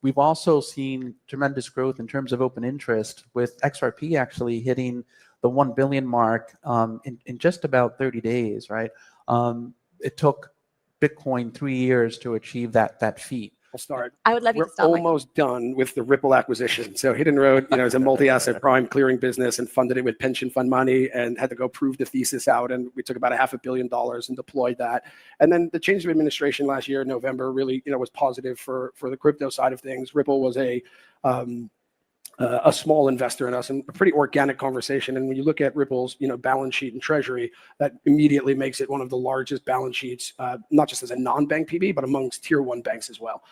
we've also seen tremendous growth in terms of open interest, with XRP actually hitting the 1 billion mark in just about 30 days, right? It took Bitcoin 3 years to achieve that feat. I'll start. I would love you to start. We're almost done with the Ripple acquisition. So Hidden Road, is a multi-asset prime clearing business, and funded it with pension fund money, and had to go prove the thesis out. And we took about $500 million and deployed that. And then the change of administration last year in November really, was positive for the crypto side of things. Ripple was a small investor in us, and a pretty organic conversation. And when you look at Ripple's, balance sheet and treasury, that immediately makes it one of the largest balance sheets, not just as a non-bank PB, but amongst tier one banks as well.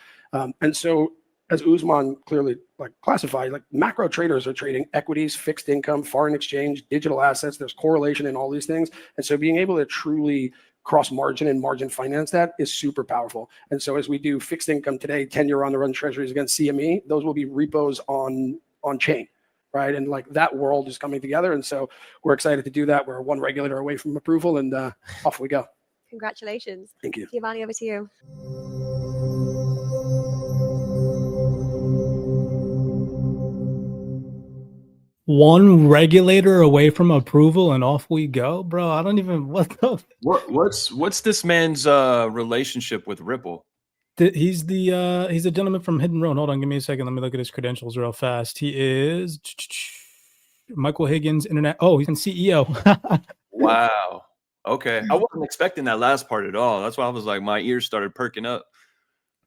And so, as Usman clearly classified, macro traders are trading equities, fixed income, foreign exchange, digital assets. There's correlation in all these things. And so being able to truly cross margin and margin finance that is super powerful. And so as we do fixed income today, 10-year on the run treasuries against CME, those will be repos on chain, right? And that world is coming together. And so we're excited to do that. We're one regulator away from approval, and off we go. Congratulations. Thank you. Giovanni, over to you. One regulator away from approval, and off we go, bro. I don't even what's this man's relationship with Ripple? He's a gentleman from Hidden Road. Hold on, give me a second. Let me look at his credentials real fast. He is Michael Higgins Internet. Oh, he's CEO. Wow. Okay. I wasn't expecting that last part at all. That's why I was like, my ears started perking up.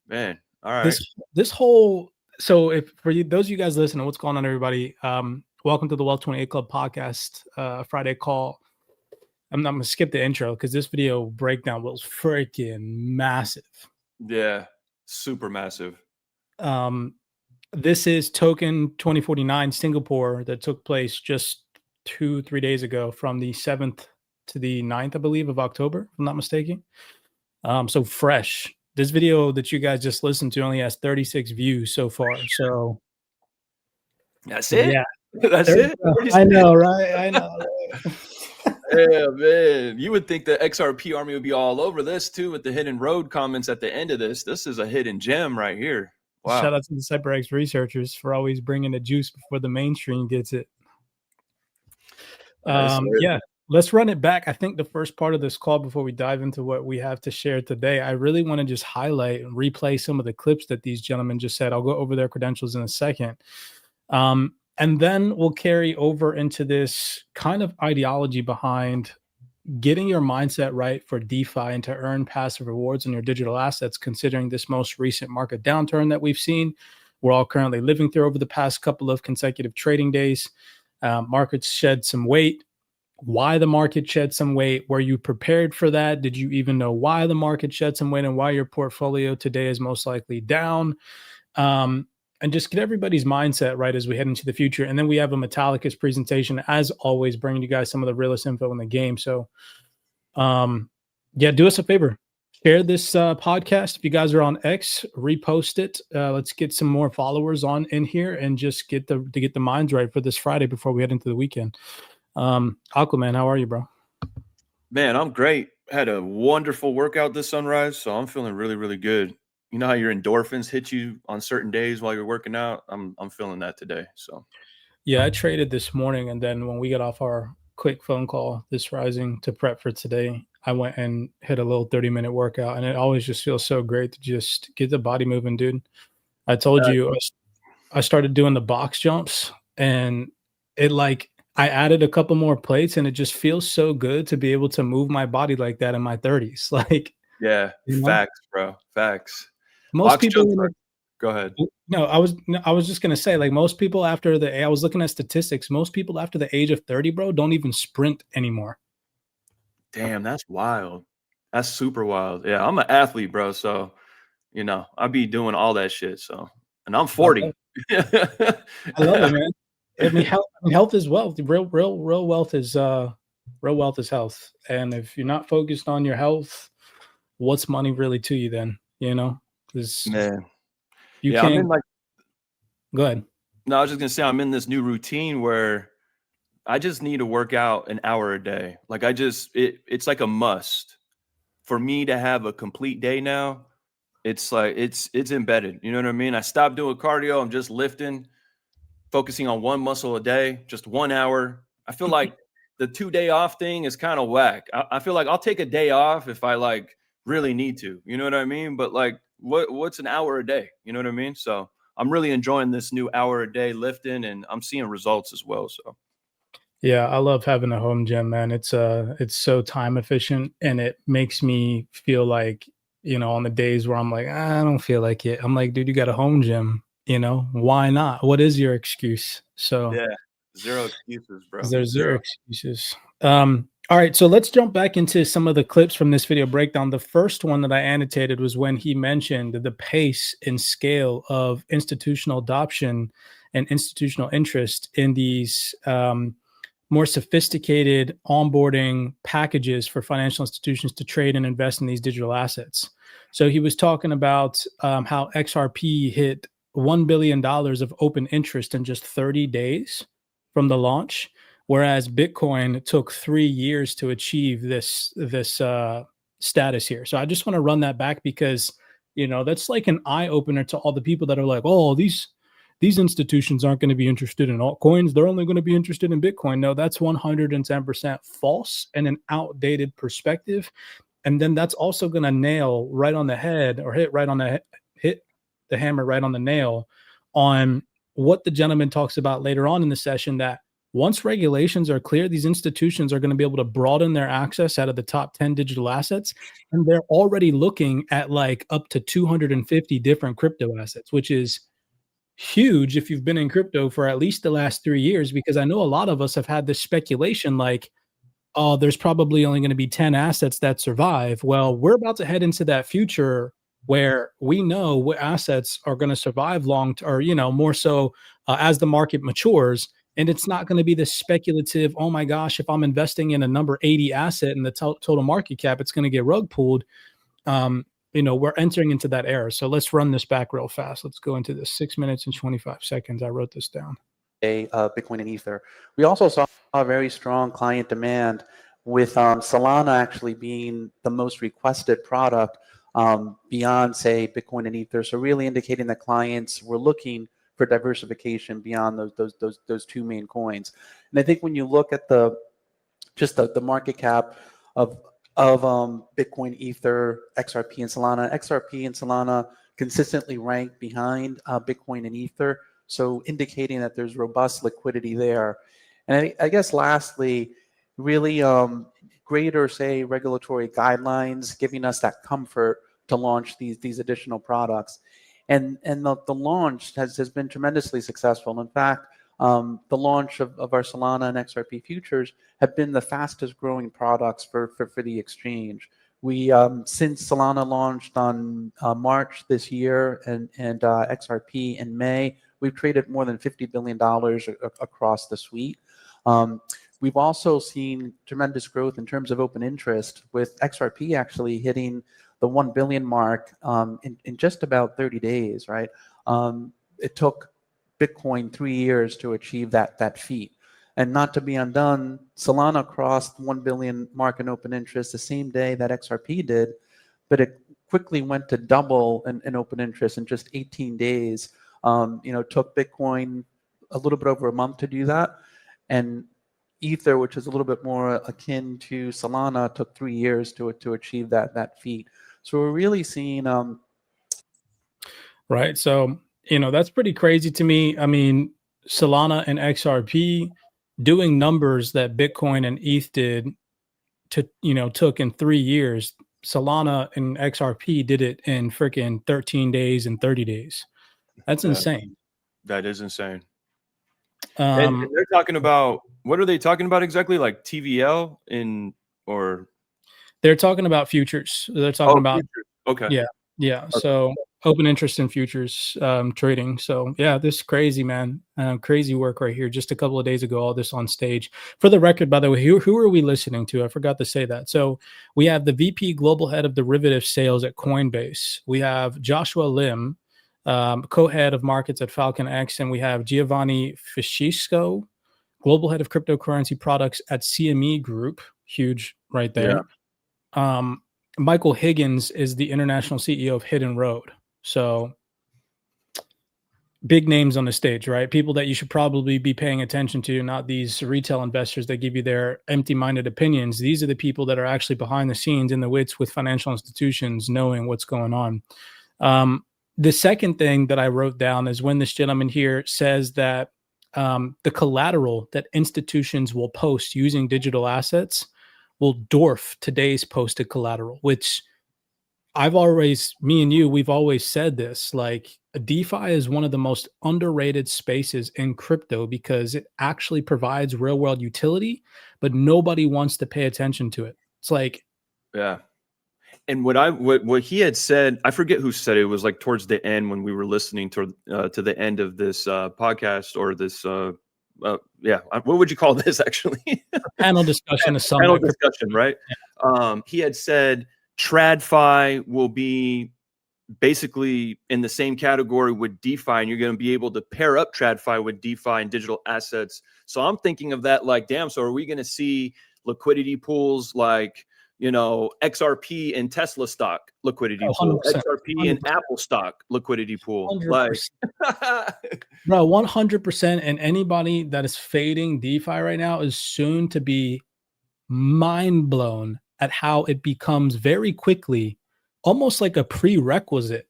Man. All right. This whole, so if for you, those of you guys listening, what's going on, everybody? Welcome to the Wealth 28 Club podcast, Friday call. I'm not gonna skip the intro because this video breakdown was freaking massive. Yeah, super massive. This is token 2049 Singapore that took place just 2-3 days ago, from the 7th to the 9th, I believe, of October, if I'm not mistaken. So fresh. This video that you guys just listened to only has 36 views so far. So that's it. Yeah, that's it. I know, right? I know. Yeah, man. You would think the XRP army would be all over this too, with the Hidden Road comments at the end of this. This is a hidden gem right here. Wow. Shout out to the CYPRX researchers for always bringing the juice before the mainstream gets it. Yeah, let's run it back. I think the first part of this call, before we dive into what we have to share today, I really want to just highlight and replay some of the clips that these gentlemen just said. I'll go over their credentials in a second. And then we'll carry over into this kind of ideology behind getting your mindset right for DeFi and to earn passive rewards on your digital assets, considering this most recent market downturn that we've seen. We're all currently living through over the past couple of consecutive trading days. Markets shed some weight. Why the market shed some weight? Were you prepared for that? Did you even know why the market shed some weight and why your portfolio today is most likely down? And just get everybody's mindset right as we head into the future. And then we have a Metallicus presentation, as always, bringing you guys some of the realest info in the game. So, yeah, do us a favor. Share this podcast. If you guys are on X, repost it. Let's get some more followers on in here and just get the minds right for this Friday before we head into the weekend. Aquaman, how are you, bro? Man, I'm great. Had a wonderful workout this sunrise, so I'm feeling really, really good. You know how your endorphins hit you on certain days while you're working out? I'm feeling that today. So, yeah, I traded this morning, and then when we got off our quick phone call this rising to prep for today, I went and hit a little 30-minute workout, and it always just feels so great to just get the body moving, dude. I told you I started doing the box jumps, and it I added a couple more plates, and it just feels so good to be able to move my body like that in my 30s. Yeah, facts, bro. Facts. Most people go ahead. No, I was just gonna say, most people I was looking at statistics, most people after the age of 30, bro, don't even sprint anymore. Damn, that's wild. That's super wild. Yeah, I'm an athlete, bro. So, I be doing all that shit. So, and I'm 40. I love it, man. I mean, health is wealth. Real wealth is health. And if you're not focused on your health, what's money really to you then? Man, you can't. Go ahead. No, I was just gonna say I'm in this new routine where I just need to work out an hour a day. It's like a must for me to have a complete day now. it's like it's embedded. You know what I mean? I stopped doing cardio. I'm just lifting, focusing on one muscle a day, just 1 hour. I feel like the 2-day off thing is kind of whack. I feel like I'll take a day off if I like really need to. You know what I mean? But like, what's an hour a day? You know what I mean? So I'm really enjoying this new hour a day lifting, and I'm seeing results as well. So Yeah, I love having a home gym, man. It's so time efficient and it makes me feel like, on the days where I'm like, I don't feel like it. I'm like, dude, you got a home gym, why not? What is your excuse? So yeah, zero excuses, bro. there's zero Zero. excuses. All right, so let's jump back into some of the clips from this video breakdown. The first one that I annotated was when he mentioned the pace and scale of institutional adoption and institutional interest in these more sophisticated onboarding packages for financial institutions to trade and invest in these digital assets. So he was talking about how XRP hit $1 billion of open interest in just 30 days from the launch, whereas Bitcoin took 3 years to achieve this status here. So I just want to run that back because that's like an eye opener to all the people that are like, oh, these institutions aren't going to be interested in altcoins. They're only going to be interested in Bitcoin. No, that's 110% false and an outdated perspective. And then that's also going to nail right on the head or hit the hammer right on the nail on what the gentleman talks about later on in the session, that once regulations are clear, these institutions are going to be able to broaden their access out of the top 10 digital assets. And they're already looking at like up to 250 different crypto assets, which is huge if you've been in crypto for at least the last 3 years, because I know a lot of us have had this speculation like, oh, there's probably only going to be 10 assets that survive. Well, we're about to head into that future where we know what assets are going to survive more so as the market matures. And it's not going to be this speculative, oh my gosh, if I'm investing in a number 80 asset in the total market cap, it's going to get rug pulled. We're entering into that era. So let's run this back real fast. Let's go into this 6 minutes and 25 seconds. I wrote this down. Bitcoin and Ether. We also saw a very strong client demand with Solana actually being the most requested product beyond, say, Bitcoin and Ether. So really indicating that clients were looking for diversification beyond those two main coins. And I think when you look at the market cap of Bitcoin, Ether, XRP, and Solana consistently rank behind Bitcoin and Ether, so indicating that there's robust liquidity there. And I guess lastly, really greater, say, regulatory guidelines giving us that comfort to launch these additional products. And the launch has been tremendously successful. In fact, the launch of our Solana and XRP futures have been the fastest growing products for the exchange. We since Solana launched on March this year and XRP in May, we've traded more than $50 billion across the suite. We've also seen tremendous growth in terms of open interest, with XRP actually hitting the 1 billion mark in just about 30 days, right? It took Bitcoin 3 years to achieve that feat. And not to be undone, Solana crossed 1 billion mark in open interest the same day that XRP did, but it quickly went to double in open interest in just 18 days. Took Bitcoin a little bit over a month to do that. And Ether, which is a little bit more akin to Solana, took 3 years to achieve that feat. So we're really seeing right. So, that's pretty crazy to me. I mean, Solana and XRP doing numbers that Bitcoin and ETH did took in 3 years. Solana and XRP did it in freaking 13 days and 30 days. That's insane. That is insane. And they're talking about, what are they talking about exactly? Like TVL or they're talking about futures. They're talking about futures. Okay. Yeah. Okay. So open interest in futures trading. So yeah, this is crazy, man. Crazy work right here. Just a couple of days ago, all this on stage. For the record, by the way, who are we listening to? I forgot to say that. So we have the VP Global Head of Derivative Sales at Coinbase. We have Joshua Lim, co-head of markets at Falcon X, and we have Giovanni Fiscisco, Global Head of Cryptocurrency Products at CME Group. Huge right there. Michael Higgins is the international CEO of Hidden Road. So big names on the stage, right? People that you should probably be paying attention to, not these retail investors that give you their empty-minded opinions. These are the people that are actually behind the scenes in the wits with financial institutions, knowing what's going on. The second thing that I wrote down is when this gentleman here says that the collateral that institutions will post using digital assets will dwarf today's posted collateral, which me and you, we've always said this, like DeFi is one of the most underrated spaces in crypto because it actually provides real world utility, but nobody wants to pay attention to it. It's like, Yeah. And what he had said, I forget who said it. It was like towards the end when we were listening to the end of this podcast or this what would you call this actually? panel discussion of some Panel discussion, right? He had said TradFi will be basically in the same category with DeFi, and you're going to be able to pair up TradFi with DeFi and digital assets. So I'm thinking of that like, damn, so are we going to see liquidity pools like, you know, XRP and Tesla stock liquidity pool, 100%, XRP and Apple stock liquidity pool? 100%. Like, Bro, 100%. And anybody that is fading DeFi right now is soon to be mind blown at how it becomes very quickly almost like a prerequisite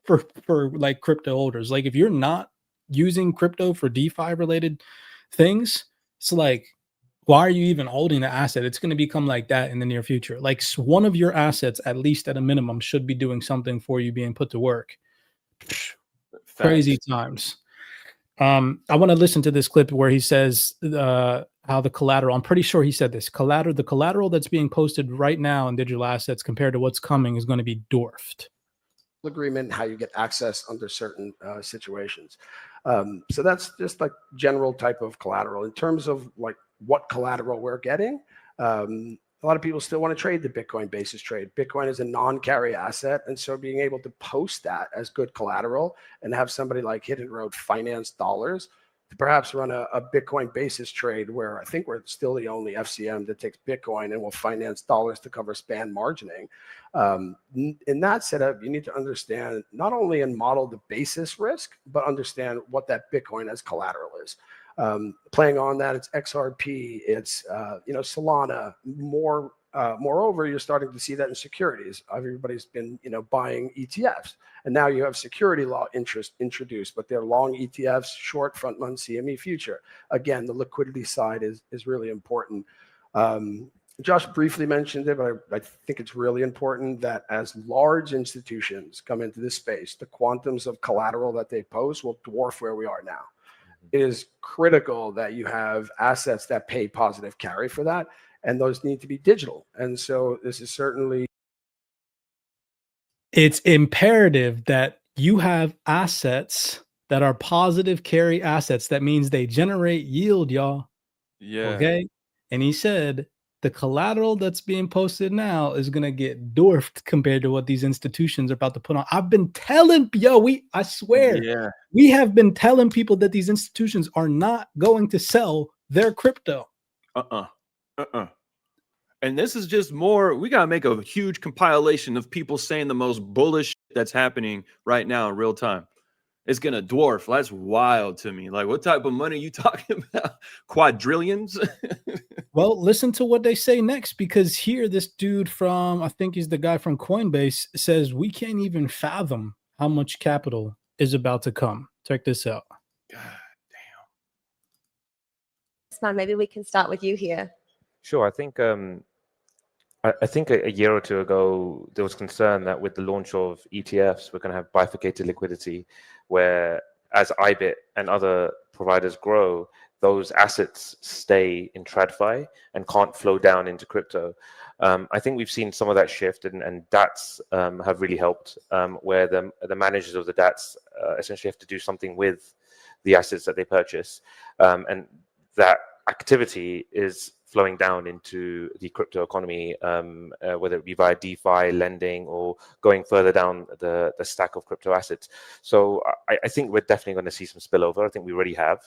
for like crypto holders. Like if you're not using crypto for DeFi related things, it's like, why are you even holding the asset? It's going to become like that in the near future. Like one of your assets, at least at a minimum, should be doing something for you being put to work. Crazy times. I want to listen to this clip where he says how the collateral, I'm pretty sure he said this, the collateral that's being posted right now in digital assets compared to what's coming is going to be dwarfed. Agreement, how you get access under certain situations. So that's just like general type of collateral. In terms of like what collateral we're getting, a lot of people still want to trade the Bitcoin basis trade. Bitcoin is a non-carry asset. And so being able to post that as good collateral and have somebody like Hidden Road finance dollars to perhaps run a Bitcoin basis trade where I think we're still the only FCM that takes Bitcoin and will finance dollars to cover span margining. In that setup, you need to understand not only and model the basis risk, but understand what that Bitcoin as collateral is. Playing on that, it's XRP, it's Solana. Moreover, you're starting to see that in securities. Everybody's been buying ETFs, and now you have security law interest introduced, but they're long ETFs, short front month CME future. Again, the liquidity side is really important. Josh briefly mentioned it, but I think it's really important that as large institutions come into this space, the quantums of collateral that they post will dwarf where we are now. It is critical that you have assets that pay positive carry for that, and those need to be digital. And so this is certainly. It's imperative that you have assets that are positive carry assets. That means they generate yield, y'all. yeah. Okay. And he said the collateral that's being posted now is going to get dwarfed compared to what these institutions are about to put on. I've been telling, I swear, we have been telling people that these institutions are not going to sell their crypto. And this is just more, we got to make a huge compilation of people saying the most bullish shit that's happening right now in real time. It's going to dwarf. That's wild to me. Like, what type of money are you talking about? Quadrillions? Well, listen to what they say next, because here, this dude from, I think he's the guy from Coinbase, says we can't even fathom how much capital is about to come. Check this out. God damn. Man, maybe we can start with you here. Sure. I think I think a year or two ago, there was concern that with the launch of ETFs, we're going to have bifurcated liquidity, where as IBIT and other providers grow, those assets stay in TradFi and can't flow down into crypto. I think we've seen some of that shift, and DATs have really helped, where the managers of the DATs essentially have to do something with the assets that they purchase, and that activity is flowing down into the crypto economy, whether it be via DeFi, lending, or going further down the stack of crypto assets. So I think we're definitely going to see some spillover. I think we already have.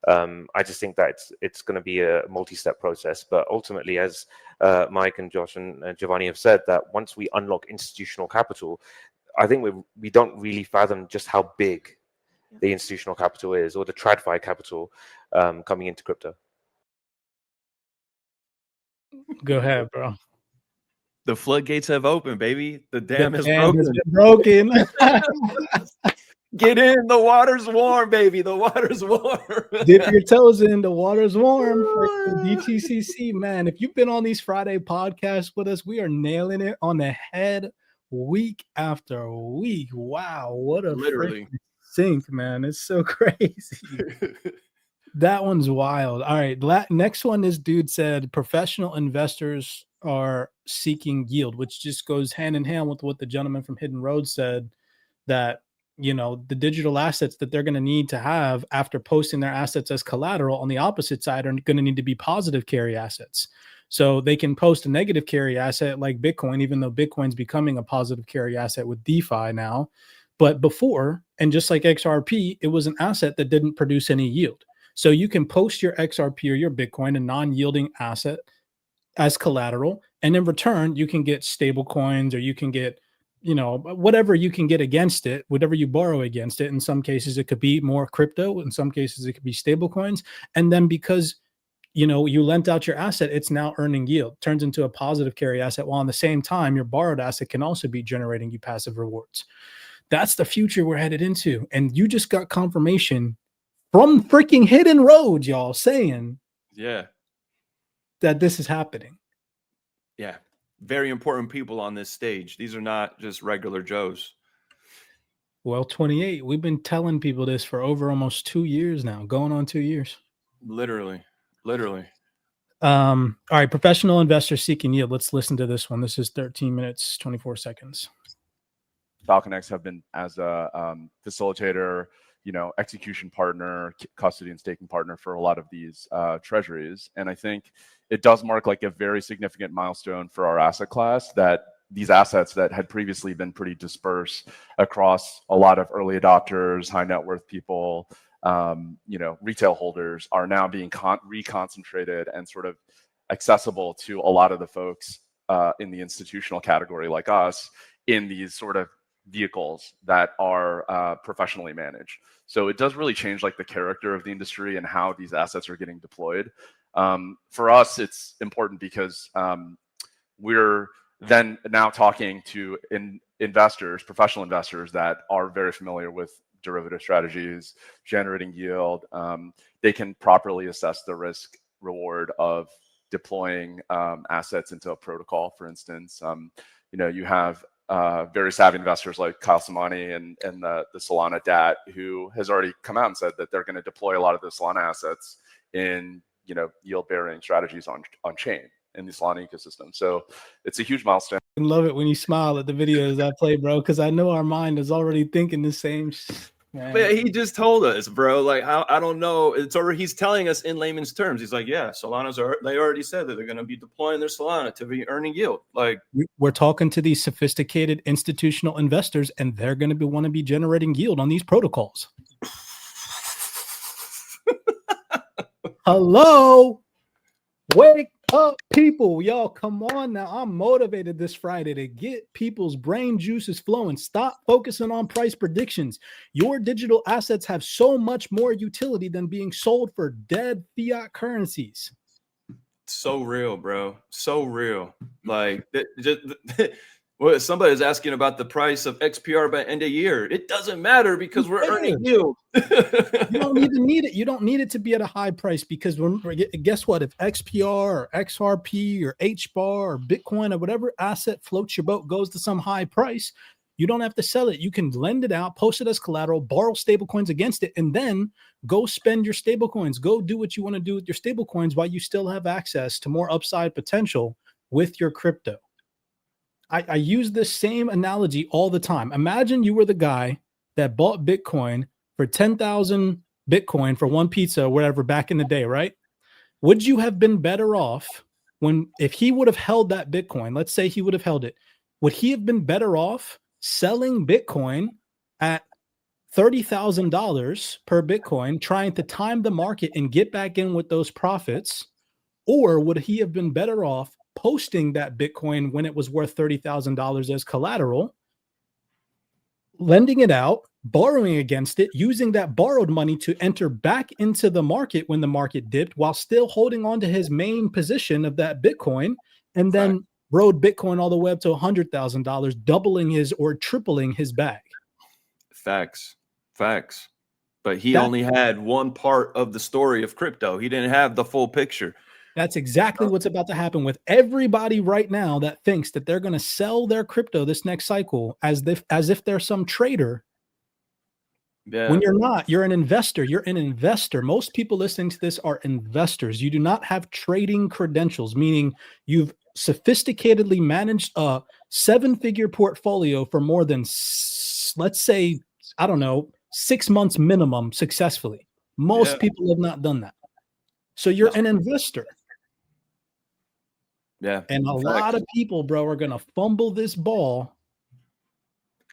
I just think that it's going to be a multi-step process. But ultimately, as Mike and Josh and Giovanni have said, that once we unlock institutional capital, I think we don't really fathom just how big the institutional capital is, or the TradFi capital coming into crypto. Go ahead, bro. The floodgates have opened, baby. The dam is Dam has broken. been broken. Get in. The water's warm, baby. The water's warm. Dip your toes in. The water's warm. DTCC, man. If you've been on these Friday podcasts with us, we are nailing it on the head week after week. Wow, what a Literally sync, man. It's so crazy. That one's wild. All right. Next one, this dude said professional investors are seeking yield, which just goes hand in hand with what the gentleman from Hidden Road said, that, you know, the digital assets that they're going to need to have after posting their assets as collateral on the opposite side are going to need to be positive carry assets. So they can post a negative carry asset like Bitcoin, even though Bitcoin's becoming a positive carry asset with DeFi now. But before, and just like XRP, it was an asset that didn't produce any yield. So you can post your XRP or your Bitcoin, a non-yielding asset, as collateral, and in return, you can get stable coins, or you can get, you know, whatever you can get against it, whatever you borrow against it. In some cases, it could be more crypto. In some cases, it could be stable coins. And then because, you know, you lent out your asset, it's now earning yield, turns into a positive carry asset, while at the same time, your borrowed asset can also be generating you passive rewards. That's the future we're headed into. And you just got confirmation from freaking Hidden Road, y'all, saying that this is happening. Yeah. Very important people on this stage. These are not just regular Joes. Well, 28. We've been telling people this for over almost 2 years now, going on 2 years. Literally. All right. Professional investors seeking yield. Let's listen to this one. This is 13 minutes, 24 seconds. FalconX have been as a facilitator, you know, execution partner, custody and staking partner for a lot of these treasuries. And I think it does mark like a very significant milestone for our asset class, that these assets that had previously been pretty dispersed across a lot of early adopters, high net worth people, you know, retail holders, are now being reconcentrated and sort of accessible to a lot of the folks in the institutional category like us, in these sort of vehicles that are professionally managed. So it does really change like the character of the industry and how these assets are getting deployed. For us, it's important because we're then now talking to investors, professional investors that are very familiar with derivative strategies, generating yield. They can properly assess the risk reward of deploying assets into a protocol, for instance. You know, you have very savvy investors like Kyle Samani and the Solana DAT, who has already come out and said that they're going to deploy a lot of the Solana assets in, you know, yield-bearing strategies on chain in the Solana ecosystem. So it's a huge milestone. I love it when you smile at the videos I play, bro, because I know our mind is already thinking the same. Man. But he just told us, bro. Like, I don't know. It's already, he's telling us in layman's terms. He's like, yeah, they already said that they're going to be deploying their Solana to be earning yield. Like, we're talking to these sophisticated institutional investors, and they're going to want to be generating yield on these protocols. Hello, wake up, people. Y'all, come on now. I'm motivated this Friday to get people's brain juices flowing. Stop focusing on price predictions. Your digital assets have so much more utility than being sold for dead fiat currencies. So real, bro. So real. Like, well, somebody's asking about the price of XPR by end of year. It doesn't matter because we're earning yield. You don't even need it. You don't need it to be at a high price, because guess what? If XPR or XRP or HBAR or Bitcoin or whatever asset floats your boat goes to some high price, you don't have to sell it. You can lend it out, post it as collateral, borrow stable coins against it, and then go spend your stable coins. Go do what you want to do with your stable coins while you still have access to more upside potential with your crypto. I use this same analogy all the time. Imagine you were the guy that bought Bitcoin for 10,000 Bitcoin for one pizza or whatever back in the day, right? would you have been better off if he would have held that Bitcoin? Let's say he would have held it. Would he have been better off selling Bitcoin at $30,000 per Bitcoin, trying to time the market and get back in with those profits? Or would he have been better off posting that Bitcoin when it was worth $30,000 as collateral, lending it out, borrowing against it, using that borrowed money to enter back into the market when the market dipped, while still holding on to his main position of that Bitcoin, and then rode Bitcoin all the way up to $100,000, doubling his or tripling his bag? Facts. But he only had one part of the story of crypto. He didn't have the full picture. That's exactly what's about to happen with everybody right now that thinks that they're going to sell their crypto this next cycle as if they're some trader. Yeah. When you're not, you're an investor. You're an investor. Most people listening to this are investors. You do not have trading credentials, meaning you've sophisticatedly managed a 7-figure portfolio for more than, let's say, I don't know, 6 months minimum successfully. Most people have not done that. So you're an investor. Yeah. And a lot of people, bro, are going to fumble this ball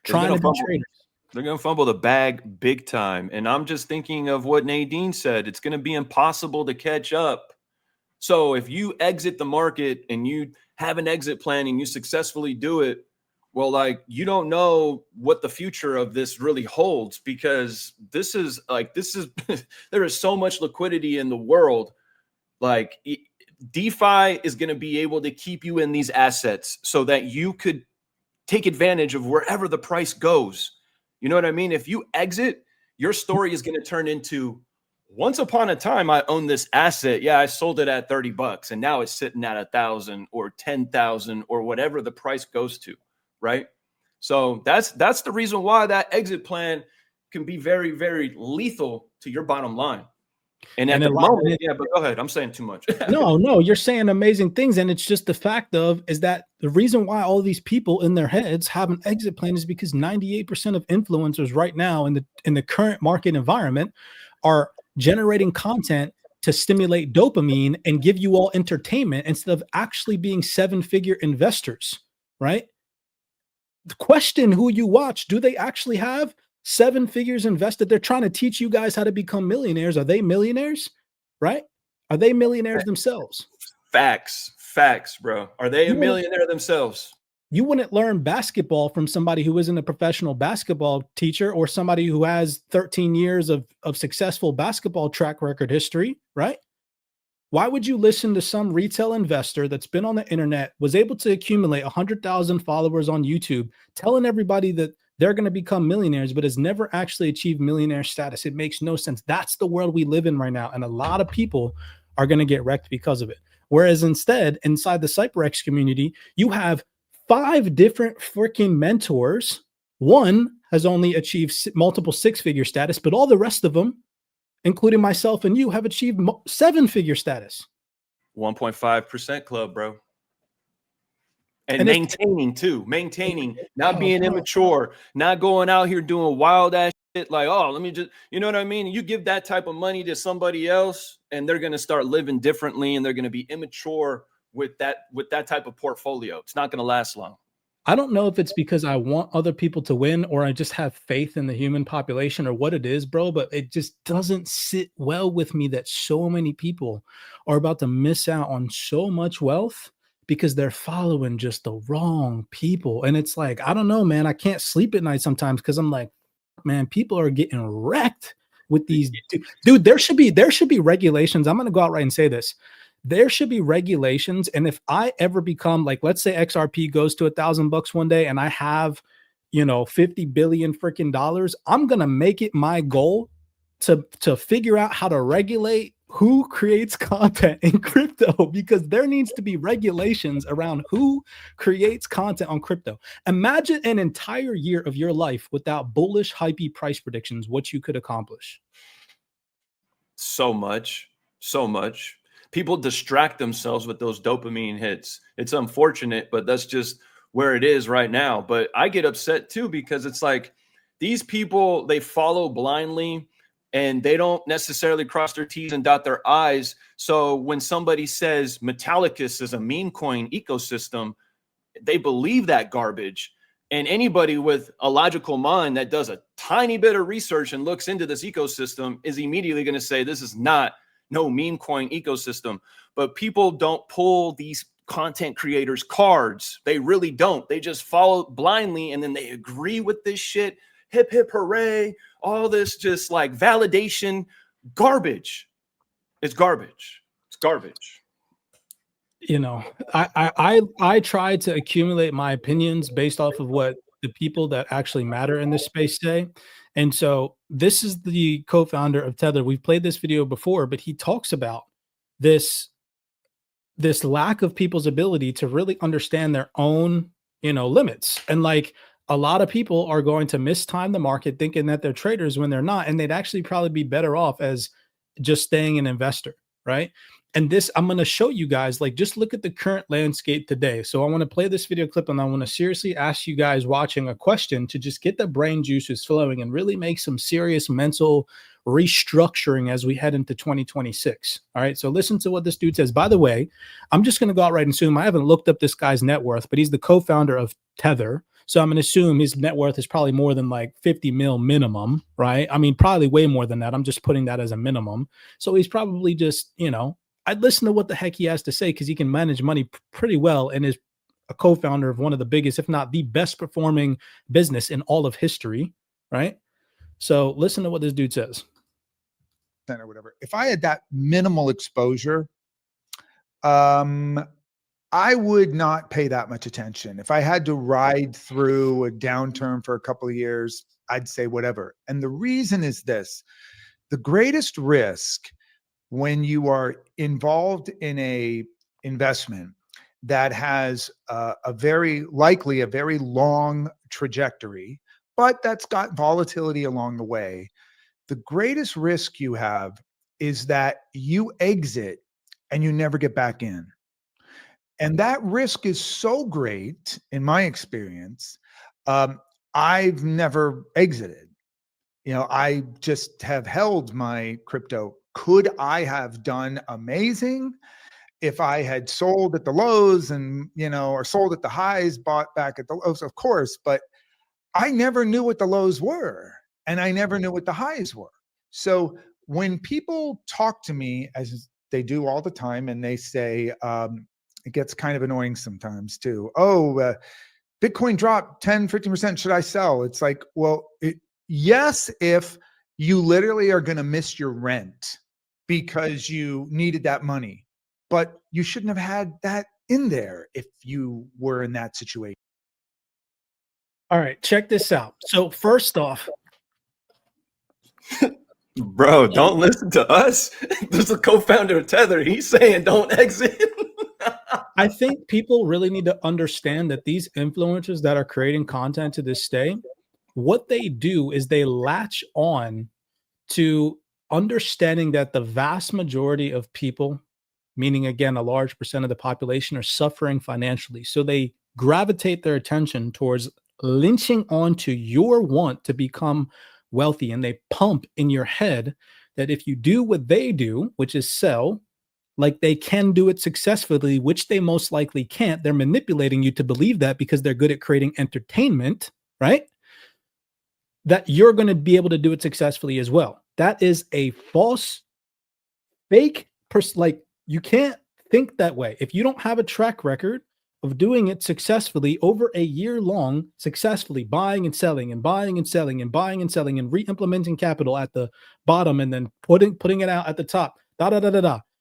trying to be traders. They're going to fumble the bag big time. And I'm just thinking of what Nadine said. It's going to be impossible to catch up. So if you exit the market and you have an exit plan and you successfully do it, well, like, you don't know what the future of this really holds, because this is there is so much liquidity in the world. Like, DeFi is going to be able to keep you in these assets so that you could take advantage of wherever the price goes. You know what I mean? If you exit, your story is going to turn into, once upon a time, I owned this asset. Yeah, I sold it at $30 and now it's sitting at 1,000 or 10,000 or whatever the price goes to, right? So that's the reason why that exit plan can be very, very lethal to your bottom line. And at the moment, yeah, but go ahead. I'm saying too much. No, you're saying amazing things. And it's just the fact is that the reason why all these people in their heads have an exit plan is because 98% of influencers right now in the current market environment are generating content to stimulate dopamine and give you all entertainment instead of actually being 7-figure investors, right? The question who you watch, do they actually have 7 figures invested? They're trying to teach you guys how to become millionaires. Are they millionaires? Right? Are they millionaires themselves? Facts, bro. Are they a millionaire themselves? You wouldn't learn basketball from somebody who isn't a professional basketball teacher or somebody who has 13 years of successful basketball track record history, right? Why would you listen to some retail investor that's been on the internet, was able to accumulate 100,000 followers on YouTube, telling everybody that they're going to become millionaires, but has never actually achieved millionaire status? It makes no sense. That's the world we live in right now. And a lot of people are going to get wrecked because of it. Whereas instead, inside the CYPRX community, you have 5 different freaking mentors. One has only achieved multiple 6-figure status, but all the rest of them, including myself and you, have achieved 7-figure status. 1.5% club, bro. And maintaining, not being immature, not going out here doing wild ass shit like, oh, let me just, you know what I mean? You give that type of money to somebody else and they're going to start living differently and they're going to be immature with that type of portfolio. It's not going to last long. I don't know if it's because I want other people to win or I just have faith in the human population or what it is, bro, but it just doesn't sit well with me that so many people are about to miss out on so much wealth because they're following just the wrong people. And it's like, I don't know, man, I can't sleep at night sometimes because I'm like, man, people are getting wrecked with these. Dude, there should be regulations. I'm going to go out right and say this. There should be regulations. And if I ever become, like, let's say XRP goes to $1,000 one day and I have, 50 billion freaking dollars, I'm going to make it my goal to figure out how to regulate who creates content in crypto, because there needs to be regulations around who creates content on crypto. Imagine an entire year of your life without bullish, hypey price predictions, what you could accomplish. So much. People distract themselves with those dopamine hits. It's unfortunate, but that's just where it is right now. But I get upset too, because it's like these people, they follow blindly and they don't necessarily cross their T's and dot their I's. So when somebody says Metallicus is a meme coin ecosystem, they believe that garbage. And anybody with a logical mind that does a tiny bit of research and looks into this ecosystem is immediately going to say this is not no meme coin ecosystem. But people don't pull these content creators cards. They really don't. They just follow blindly, and then they agree with this shit. Hip hip hooray, all this just like validation garbage. It's garbage. It's garbage. You know, I try to accumulate my opinions based off of what the people that actually matter in this space say. And so this is the co-founder of Tether. We've played this video before, but he talks about this lack of people's ability to really understand their own, limits. And like, a lot of people are going to mistime the market thinking that they're traders when they're not, and they'd actually probably be better off as just staying an investor, right? And this, I'm going to show you guys, like, just look at the current landscape today. So I want to play this video clip, and I want to seriously ask you guys watching a question to just get the brain juices flowing and really make some serious mental restructuring as we head into 2026. All right. So listen to what this dude says. By the way, I'm just going to go out right and assume I haven't looked up this guy's net worth, but he's the co-founder of Tether. So I'm going to assume his net worth is probably more than like 50 mil minimum, right? I mean, probably way more than that. I'm just putting that as a minimum. So he's probably just, I'd listen to what the heck he has to say, because he can manage money pretty well and is a co-founder of one of the biggest, if not the best performing business in all of history, right? So listen to what this dude says. Or whatever. If I had that minimal exposure, I would not pay that much attention. If I had to ride through a downturn for a couple of years, I'd say whatever. And the reason is this: the greatest risk when you are involved in a investment that has a very long trajectory, but that's got volatility along the way, the greatest risk you have is that you exit and you never get back in. And that risk is so great, in my experience. I've never exited. I just have held my crypto. Could I have done amazing if I had sold at the lows and, or sold at the highs, bought back at the lows? Of course, but I never knew what the lows were, and I never knew what the highs were. So when people talk to me, as they do all the time, and they say, it gets kind of annoying sometimes too. Oh, Bitcoin dropped 10, 15%. Should I sell? It's like, well, yes, if you literally are going to miss your rent because you needed that money, but you shouldn't have had that in there if you were in that situation. All right, check this out. So first off, bro, don't listen to us. There's a co-founder of Tether. He's saying don't exit. I think people really need to understand that these influencers that are creating content to this day, what they do is they latch on to understanding that the vast majority of people, meaning again, a large percent of the population, are suffering financially. So they gravitate their attention towards lynching onto your want to become wealthy. And they pump in your head that if you do what they do, which is sell, like they can do it successfully, which they most likely can't. They're manipulating you to believe that because they're good at creating entertainment, right? That you're going to be able to do it successfully as well. That is a false, fake person. Like, you can't think that way. If you don't have a track record of doing it successfully over a year long, successfully buying and selling and buying and selling and buying and selling and re-implementing capital at the bottom and then putting it out at the top,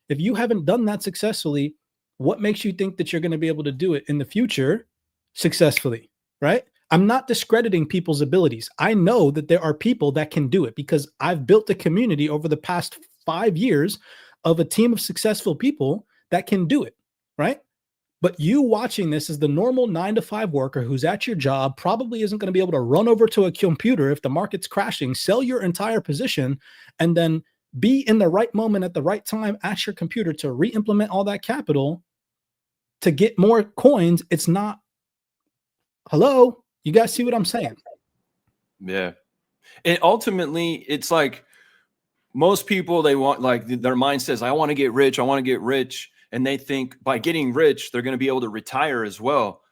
If you haven't done that successfully, what makes you think that you're going to be able to do it in the future successfully, right? I'm not discrediting people's abilities. I know that there are people that can do it because I've built a community over the past 5 years of a team of successful people that can do it, right? But you watching this as the normal 9-to-5 worker who's at your job probably isn't going to be able to run over to a computer if the market's crashing, sell your entire position, and then be in the right moment at the right time at your computer to re-implement all that capital to get more coins. It's not, hello, you guys see what I'm saying? Yeah. And ultimately, it's like most people, they want, like, their mind says, I want to get rich. I want to get rich. And they think by getting rich, they're going to be able to retire as well,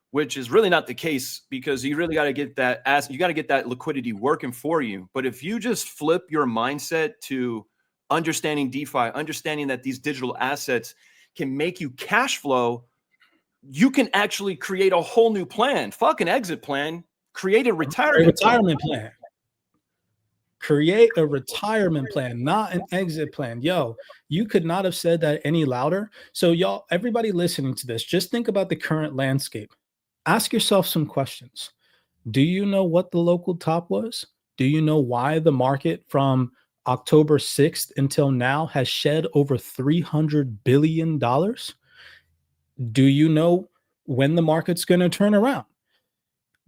which is really not the case, because you really got to get that you got to get that liquidity working for you. But if you just flip your mindset to understanding DeFi, understanding that these digital assets can make you cash flow, you can actually create a whole new plan. Fuck an exit plan. Create a retirement plan. Create a retirement plan, not an exit plan. Yo, you could not have said that any louder. So y'all, everybody listening to this, just think about the current landscape. Ask yourself some questions. Do you know what the local top was? Do you know why the market from October 6th until now has shed over $300 billion? Do you know when the market's going to turn around?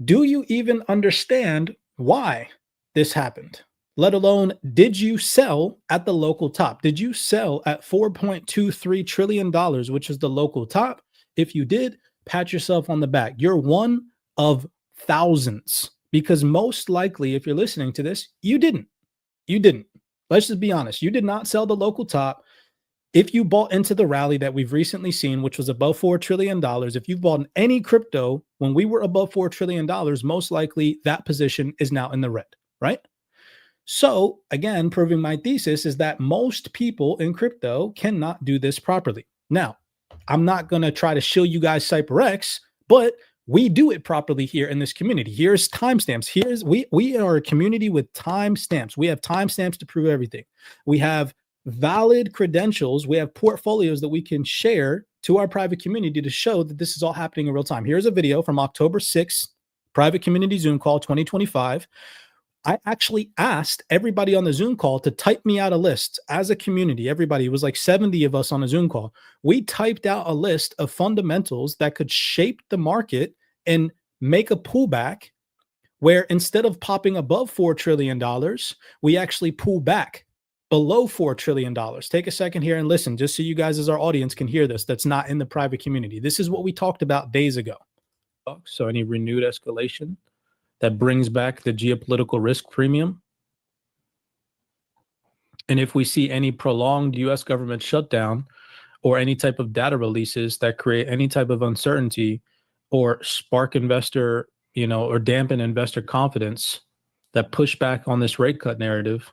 Do you even understand why this happened? Let alone, did you sell at the local top? Did you sell at $4.23 trillion, which is the local top? If you did, pat yourself on the back. You're one of thousands, because most likely, if you're listening to this, you didn't. You didn't. Let's just be honest. You did not sell the local top. If you bought into the rally that we've recently seen, which was above $4 trillion, if you've bought in any crypto when we were above $4 trillion, most likely that position is now in the red, right? So again, proving my thesis is that most people in crypto cannot do this properly. Now, I'm not going to try to shill you guys CYPRX, but we do it properly here in this community. Here's timestamps. We are a community with timestamps. We have timestamps to prove everything. We have valid credentials. We have portfolios that we can share to our private community to show that this is all happening in real time. Here's a video from October 6th, private community Zoom call 2025. I actually asked everybody on the Zoom call to type me out a list as a community. Everybody, it was like 70 of us on a Zoom call. We typed out a list of fundamentals that could shape the market and make a pullback where instead of popping above $4 trillion, we actually pull back below $4 trillion. Take a second here and listen, just so you guys as our audience can hear this. That's not in the private community. This is what we talked about days ago. So any renewed escalation that brings back the geopolitical risk premium. And if we see any prolonged US government shutdown or any type of data releases that create any type of uncertainty or spark investor, or dampen investor confidence that push back on this rate cut narrative,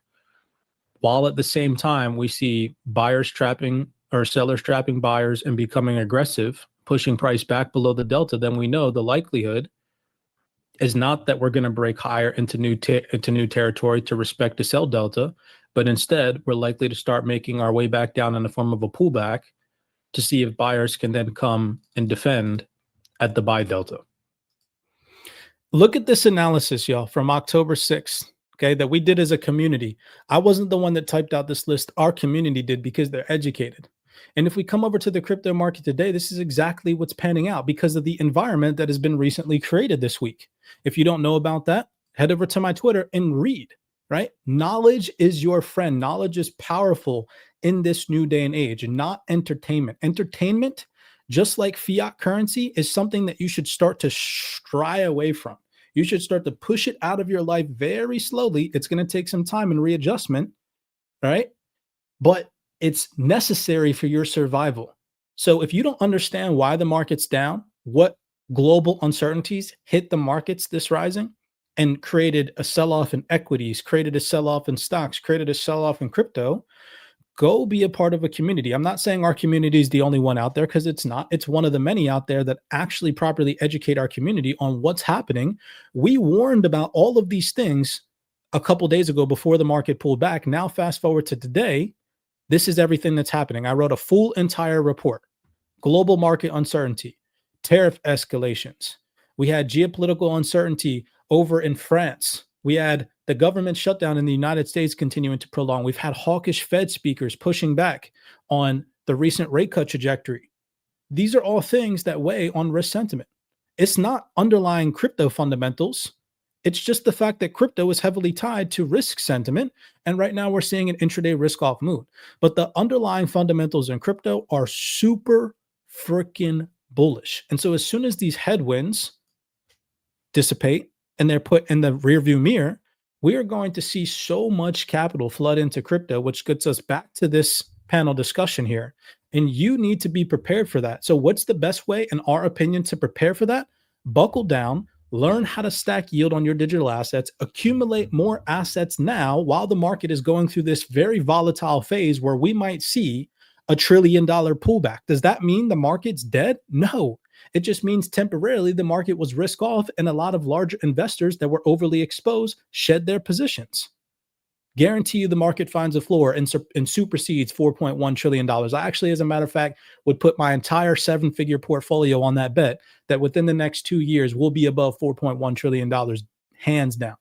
while at the same time we see buyers trapping or sellers trapping buyers and becoming aggressive, pushing price back below the delta, then we know the likelihood is not that we're going to break higher into new territory to respect the sell delta, but instead we're likely to start making our way back down in the form of a pullback to see if buyers can then come and defend at the buy delta. Look at this analysis, y'all, from October 6th, okay, that we did as a community. I wasn't the one that typed out this list. Our community did, because they're educated. And if we come over to the crypto market today, this is exactly what's panning out because of the environment that has been recently created this week. If you don't know about that, head over to my Twitter and read, right? Knowledge is your friend. Knowledge is powerful in this new day and age, and not entertainment. Entertainment, just like fiat currency, is something that you should start to shy away from. You should start to push it out of your life very slowly. It's going to take some time and readjustment, right? But it's necessary for your survival. So if you don't understand why the market's down, what global uncertainties hit the markets this rising and created a sell-off in equities, created a sell-off in stocks, created a sell-off in crypto, go be a part of a community. I'm not saying our community is the only one out there, because it's not. It's one of the many out there that actually properly educate our community on what's happening. We warned about all of these things a couple days ago before the market pulled back. Now, fast forward to today, this is everything that's happening. I wrote a full entire report. Global market uncertainty, tariff escalations. We had geopolitical uncertainty over in France. We had the government shutdown in the United States continuing to prolong. We've had hawkish Fed speakers pushing back on the recent rate cut trajectory. These are all things that weigh on risk sentiment. It's not underlying crypto fundamentals. It's just the fact that crypto is heavily tied to risk sentiment. And right now we're seeing an intraday risk off mood. But the underlying fundamentals in crypto are super freaking bullish. And so as soon as these headwinds dissipate and they're put in the rearview mirror, we are going to see so much capital flood into crypto, which gets us back to this panel discussion here. And you need to be prepared for that. So what's the best way, in our opinion, to prepare for that? Buckle down, learn how to stack yield on your digital assets, accumulate more assets now while the market is going through this very volatile phase where we might see $1 trillion pullback. Does that mean the market's dead? No. It just means temporarily the market was risk off and a lot of large investors that were overly exposed shed their positions. Guarantee you the market finds a floor and supersedes $4.1 trillion. I actually, as a matter of fact, would put my entire 7-figure portfolio on that bet that within the next 2 years we'll be above $4.1 trillion, hands down.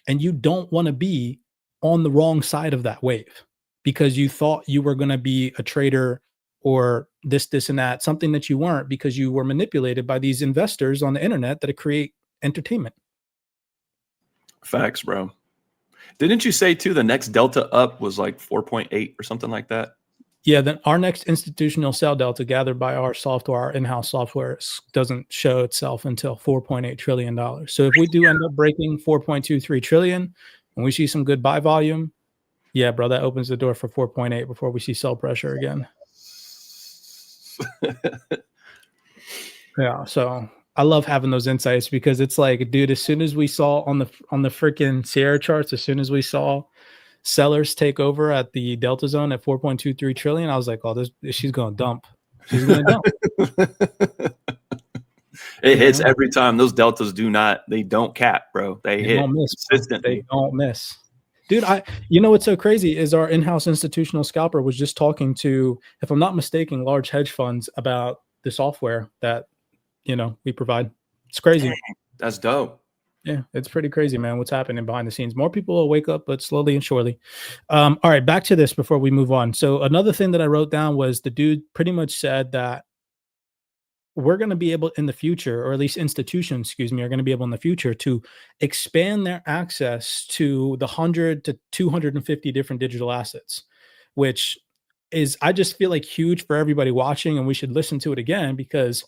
And you don't want to be on the wrong side of that wave because you thought you were going to be a trader or this, and that, something that you weren't because you were manipulated by these investors on the internet that create entertainment. Facts, bro. Didn't you say too the next delta up was like 4.8 or something like that? Yeah, then our next institutional sell delta gathered by our software, our in-house software, doesn't show itself until $4.8 trillion. So if we do end up breaking 4.23 trillion and we see some good buy volume, yeah, bro, that opens the door for 4.8 before we see sell pressure again. Yeah, so I love having those insights because it's like, dude, as soon as we saw on the freaking Sierra charts, as soon as we saw sellers take over at the delta zone at 4.23 trillion, I was like, oh, she's going to dump. She's going to dump. It hits every time. Those deltas they don't cap, bro. They hit don't miss, consistently. They don't miss. Dude, you know what's so crazy is our in-house institutional scalper was just talking to, if I'm not mistaken, large hedge funds about the software that, we provide. It's crazy. Dang, that's dope. Yeah, it's pretty crazy, man, what's happening behind the scenes. More people will wake up, but slowly and surely. All right, back to this before we move on. So another thing that I wrote down was the dude pretty much said that we're going to be able in the future, or at least institutions, are going to be able in the future to expand their access to the 100 to 250 different digital assets, which is, I just feel like huge for everybody watching. And we should listen to it again because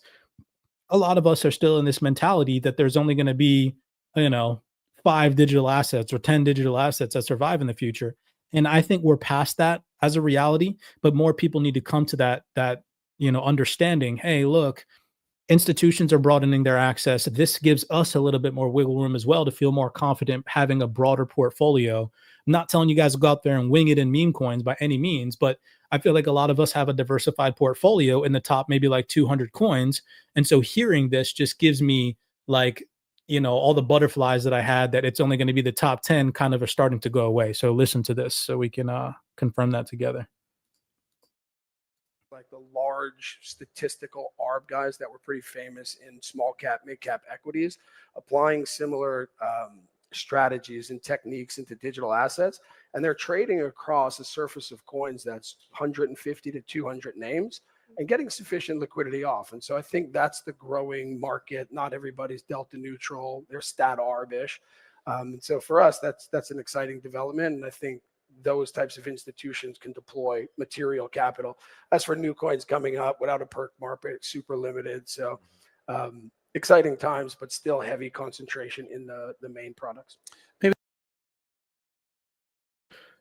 a lot of us are still in this mentality that there's only going to be, 5 digital assets or 10 digital assets that survive in the future. And I think we're past that as a reality, but more people need to come to that understanding. Hey, look, institutions are broadening their access. This gives us a little bit more wiggle room as well to feel more confident having a broader portfolio. I'm not telling you guys to go out there and wing it in meme coins by any means, but I feel like a lot of us have a diversified portfolio in the top, maybe like 200 coins. And so hearing this just gives me like, all the butterflies that I had that it's only going to be the top 10 kind of are starting to go away. So listen to this so we can confirm that together. Like the large statistical ARB guys that were pretty famous in small cap, mid cap equities, applying similar strategies and techniques into digital assets. And they're trading across a surface of coins that's 150 to 200 names and getting sufficient liquidity off. And so I think that's the growing market. Not everybody's delta neutral. They're stat ARB-ish. And so for us, that's an exciting development. And I think those types of institutions can deploy material capital. As for new coins coming up without a perk market, super limited. So exciting times, but still heavy concentration in the main products.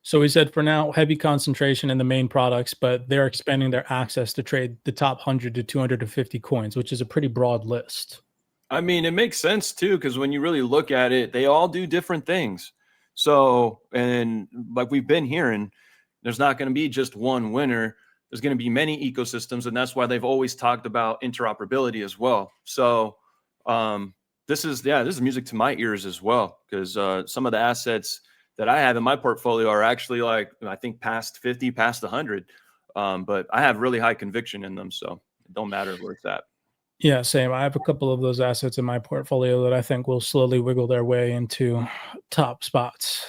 So we said for now, heavy concentration in the main products, but they're expanding their access to trade the top 100 to 250 coins, which is a pretty broad list. I mean, it makes sense too, because when you really look at it, they all do different things. So, and like we've been hearing, there's not going to be just one winner. There's going to be many ecosystems, and that's why they've always talked about interoperability as well. So this is music to my ears as well, because some of the assets that I have in my portfolio are actually like, I think past 50, past 100. But I have really high conviction in them. So it don't matter where it's at. Yeah, same. I have a couple of those assets in my portfolio that I think will slowly wiggle their way into top spots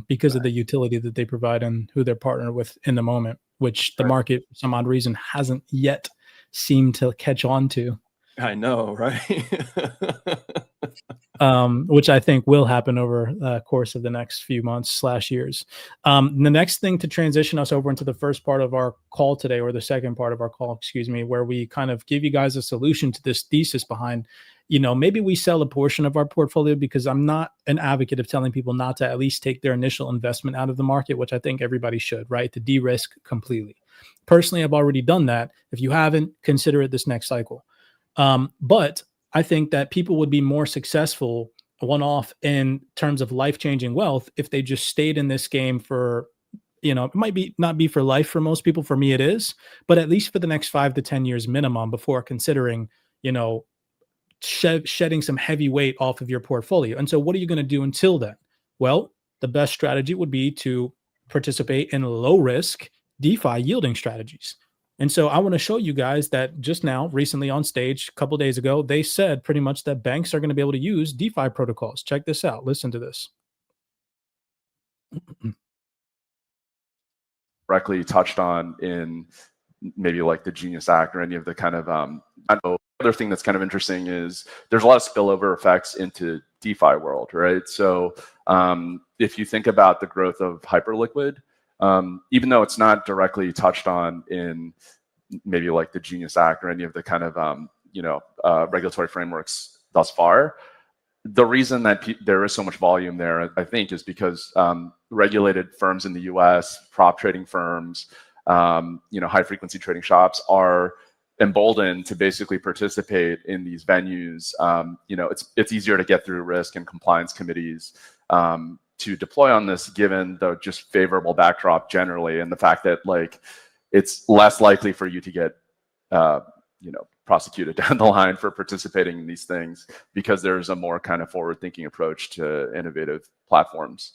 because of the utility that they provide and who they're partnered with in the moment, which the market, for some odd reason, hasn't yet seemed to catch on to. I know, right? Which I think will happen over the course of the next few months / years. The next thing to transition us over into the first part of our call today, or the second part of our call, where we kind of give you guys a solution to this thesis behind maybe we sell a portion of our portfolio, because I'm not an advocate of telling people not to at least take their initial investment out of the market, which I think everybody should, right? To de-risk completely. Personally, I've already done that. If you haven't, consider it this next cycle. But I think that people would be more successful one-off in terms of life-changing wealth if they just stayed in this game for, it might not be for life for most people. For me, it is, but at least for the next 5 to 10 years minimum before considering, shedding some heavy weight off of your portfolio. And so what are you going to do until then? Well, the best strategy would be to participate in low risk DeFi yielding strategies. And so I want to show you guys that just now, recently on stage, a couple of days ago, they said pretty much that banks are going to be able to use DeFi protocols. Check this out. Listen to this. Directly touched on in maybe like the Genius Act or any of the kind of I know other thing that's kind of interesting is there's a lot of spillover effects into DeFi world, right? So if you think about the growth of hyperliquid, even though it's not directly touched on in maybe like the Genius Act or any of the kind of regulatory frameworks thus far, the reason that there is so much volume there, I think, is because regulated firms in the U.S., prop trading firms, high frequency trading shops are emboldened to basically participate in these venues. It's easier to get through risk and compliance committees to deploy on this, given the just favorable backdrop generally, and the fact that like it's less likely for you to get prosecuted down the line for participating in these things, because there's a more kind of forward-thinking approach to innovative platforms.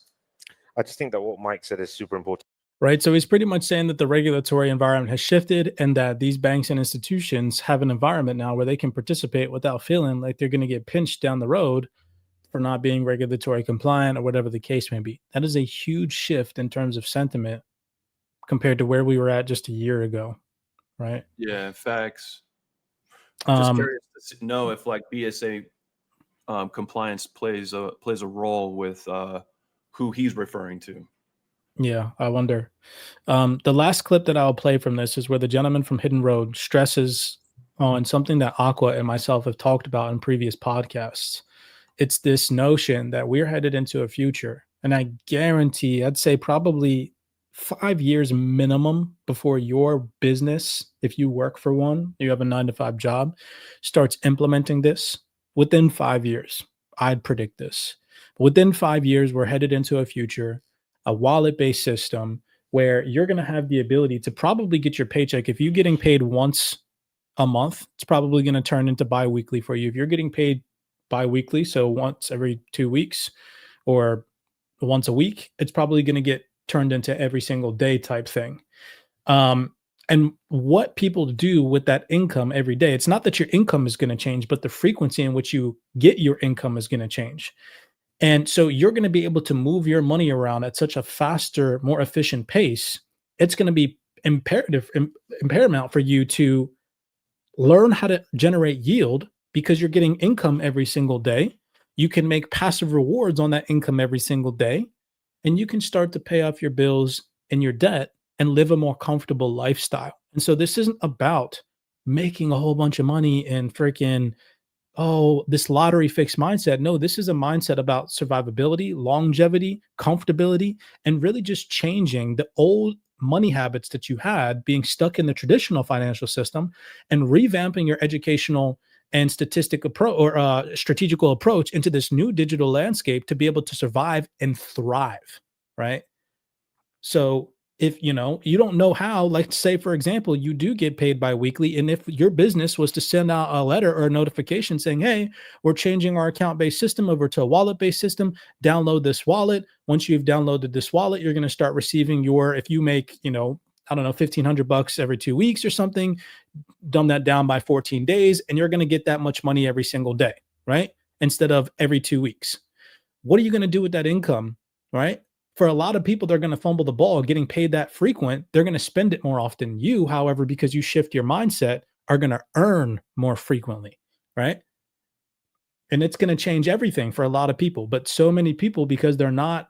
I just think that what Mike said is super important. Right. So he's pretty much saying that the regulatory environment has shifted and that these banks and institutions have an environment now where they can participate without feeling like they're going to get pinched down the road for not being regulatory compliant or whatever the case may be. That is a huge shift in terms of sentiment compared to where we were at just a year ago. Right. Yeah, facts. Just curious to know if like BSA compliance plays a role with who he's referring to. Yeah, I wonder. The last clip that I'll play from this is where the gentleman from Hidden Road stresses on something that Aqua and myself have talked about in previous podcasts. It's this notion that we're headed into a future, and I guarantee, I'd say probably 5 years minimum before your business, if you work for one, you have a 9-to-5 job, starts implementing this. Within 5 years, I'd predict this. Within 5 years, we're headed into a future, a wallet-based system where you're going to have the ability to probably get your paycheck. If you're getting paid once a month, it's probably going to turn into bi-weekly for you. If you're getting paid bi-weekly, so once every 2 weeks or once a week, it's probably going to get turned into every single day type thing. And what people do with that income every day, it's not that your income is going to change, but the frequency in which you get your income is going to change. And so you're going to be able to move your money around at such a faster, more efficient pace. It's going to be paramount for you to learn how to generate yield, because you're getting income every single day. You can make passive rewards on that income every single day, and you can start to pay off your bills and your debt and live a more comfortable lifestyle. And so this isn't about making a whole bunch of money and freaking, this lottery fixed mindset. No, this is a mindset about survivability, longevity, comfortability, and really just changing the old money habits that you had being stuck in the traditional financial system and revamping your educational and strategical approach into this new digital landscape to be able to survive and thrive, right? So if you don't know how, like say, for example, you do get paid bi-weekly, and if your business was to send out a letter or a notification saying, hey, we're changing our account-based system over to a wallet-based system, download this wallet. Once you've downloaded this wallet, you're going to start receiving if you make, $1,500 every 2 weeks or something, dumb that down by 14 days, and you're going to get that much money every single day, right? Instead of every 2 weeks. What are you going to do with that income, right? For a lot of people, they're going to fumble the ball getting paid that frequent. They're going to spend it more often. You, however, because you shift your mindset, are going to earn more frequently, right? And it's going to change everything for a lot of people. But so many people, because they're not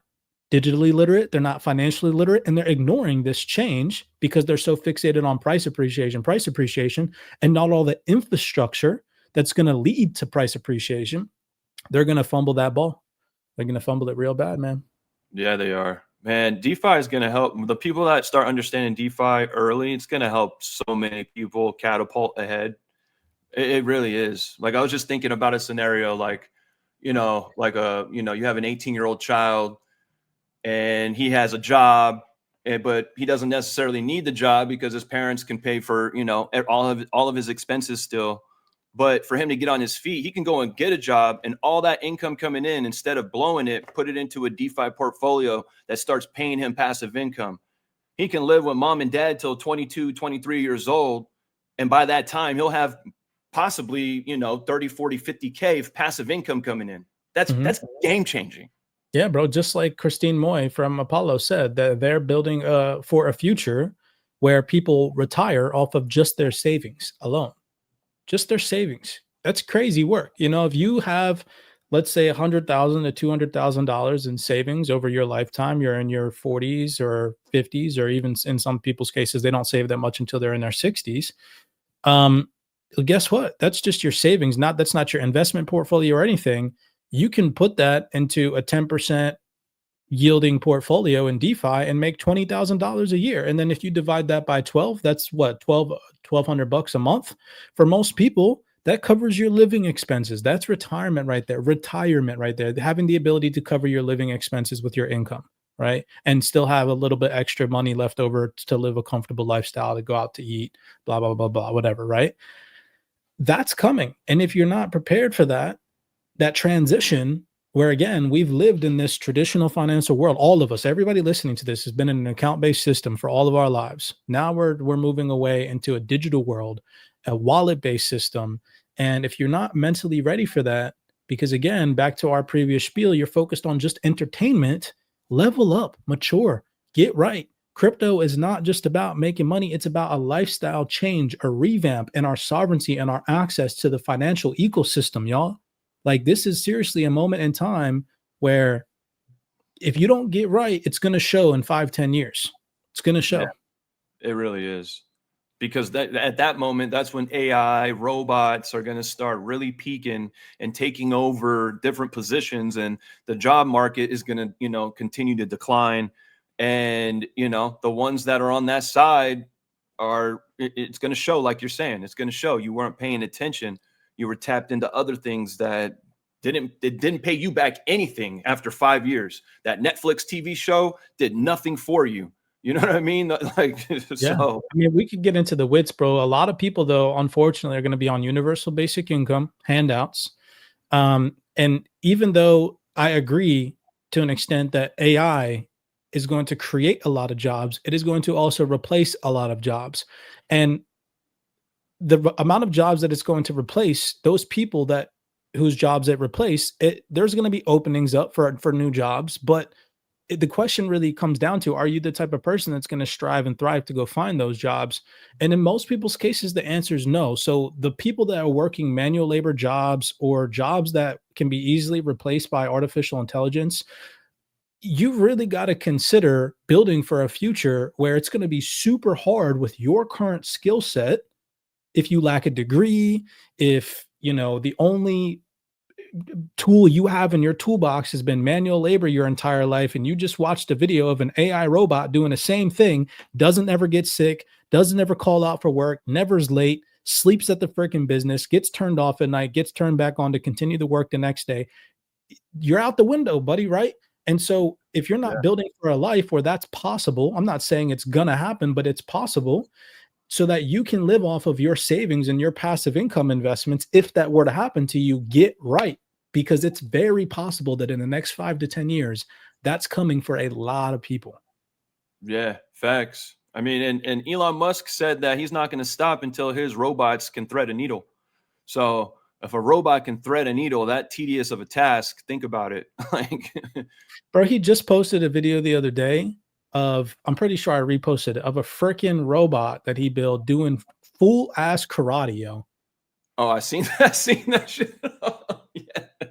digitally literate, they're not financially literate, and they're ignoring this change because they're so fixated on price appreciation, and not all the infrastructure that's going to lead to price appreciation, they're going to fumble that ball. They're going to fumble it real bad, man. Yeah, they are. Man, DeFi is going to help the people that start understanding DeFi early. It's going to help so many people catapult ahead. It really is. Like, I was just thinking about a scenario like, you know, like you have an 18-year-old child and he has a job, but he doesn't necessarily need the job because his parents can pay for, you know, all of his expenses still. But for him to get on his feet, he can go and get a job, and all that income coming in, instead of blowing it, put it into a DeFi portfolio that starts paying him passive income. He can live with mom and dad till 22, 23 years old. And by that time, he'll have possibly, you know, 30, 40, 50K of passive income coming in. That's game changing. Yeah, bro. Just like Christine Moy from Apollo said, that they're building for a future where people retire off of just their savings alone. Just their savings. That's crazy work. You know, if you have, let's say, $100,000 to $200,000 in savings over your lifetime, you're in your 40s or 50s, or even in some people's cases, they don't save that much until they're in their 60s. Guess what? That's just your savings. That's not your investment portfolio or anything. You can put that into a 10% yielding portfolio in DeFi and make $20,000 a year. And then if you divide that by 12, that's what, $1,200 a month. For most people, that covers your living expenses. That's retirement right there. Having the ability to cover your living expenses with your income, right? And still have a little bit extra money left over to live a comfortable lifestyle, to go out to eat, blah, blah, blah, blah, whatever, right? That's coming. And if you're not prepared for that transition, where again, we've lived in this traditional financial world, all of us, everybody listening to this has been in an account-based system for all of our lives. Now we're moving away into a digital world, a wallet-based system. And if you're not mentally ready for that, because again, back to our previous spiel, you're focused on just entertainment, level up, mature, get right. Crypto is not just about making money. It's about a lifestyle change, a revamp, and our sovereignty and our access to the financial ecosystem, y'all. Like, this is seriously a moment in time where if you don't get right, it's going to show in 5-10 years. It's going to show. Yeah, it really is. Because at that moment, that's when AI, robots are going to start really peaking and taking over different positions, and the job market is going to, you know, continue to decline. And, you know, the ones that are on that side it's going to show, like you're saying, it's going to show you weren't paying attention. You were tapped into other things that didn't pay you back anything after 5 years. That Netflix TV show did nothing for you. You know what I mean? Like, yeah. So I mean, we could get into the wits, bro. A lot of people, though, unfortunately, are going to be on universal basic income handouts. And even though I agree to an extent that AI is going to create a lot of jobs, it is going to also replace a lot of jobs. And the amount of jobs that it's going to replace, those people whose jobs it replace, there's going to be openings up for new jobs. But the question really comes down to, are you the type of person that's going to strive and thrive to go find those jobs? And in most people's cases, the answer is no. So the people that are working manual labor jobs or jobs that can be easily replaced by artificial intelligence, you've really got to consider building for a future where it's going to be super hard with your current skill set. If you lack a degree, if, you know, the only tool you have in your toolbox has been manual labor your entire life, and you just watched a video of an AI robot doing the same thing, doesn't ever get sick, doesn't ever call out for work, never's late, sleeps at the freaking business, gets turned off at night, gets turned back on to continue the work the next day, you're out the window, buddy, right? And so if you're not building for a life where that's possible, I'm not saying it's gonna happen, but it's possible, so that you can live off of your savings and your passive income investments. If that were to happen to you, get right, because it's very possible that in the next 5 to 10 years, that's coming for a lot of people. Yeah, facts. I mean, and Elon Musk said that he's not going to stop until his robots can thread a needle. So if a robot can thread a needle, that tedious of a task, think about it. Like, bro, he just posted a video the other day of, I'm pretty sure I reposted it, of a freaking robot that he built doing full ass karate, yo. Oh, I seen that shit. Yeah.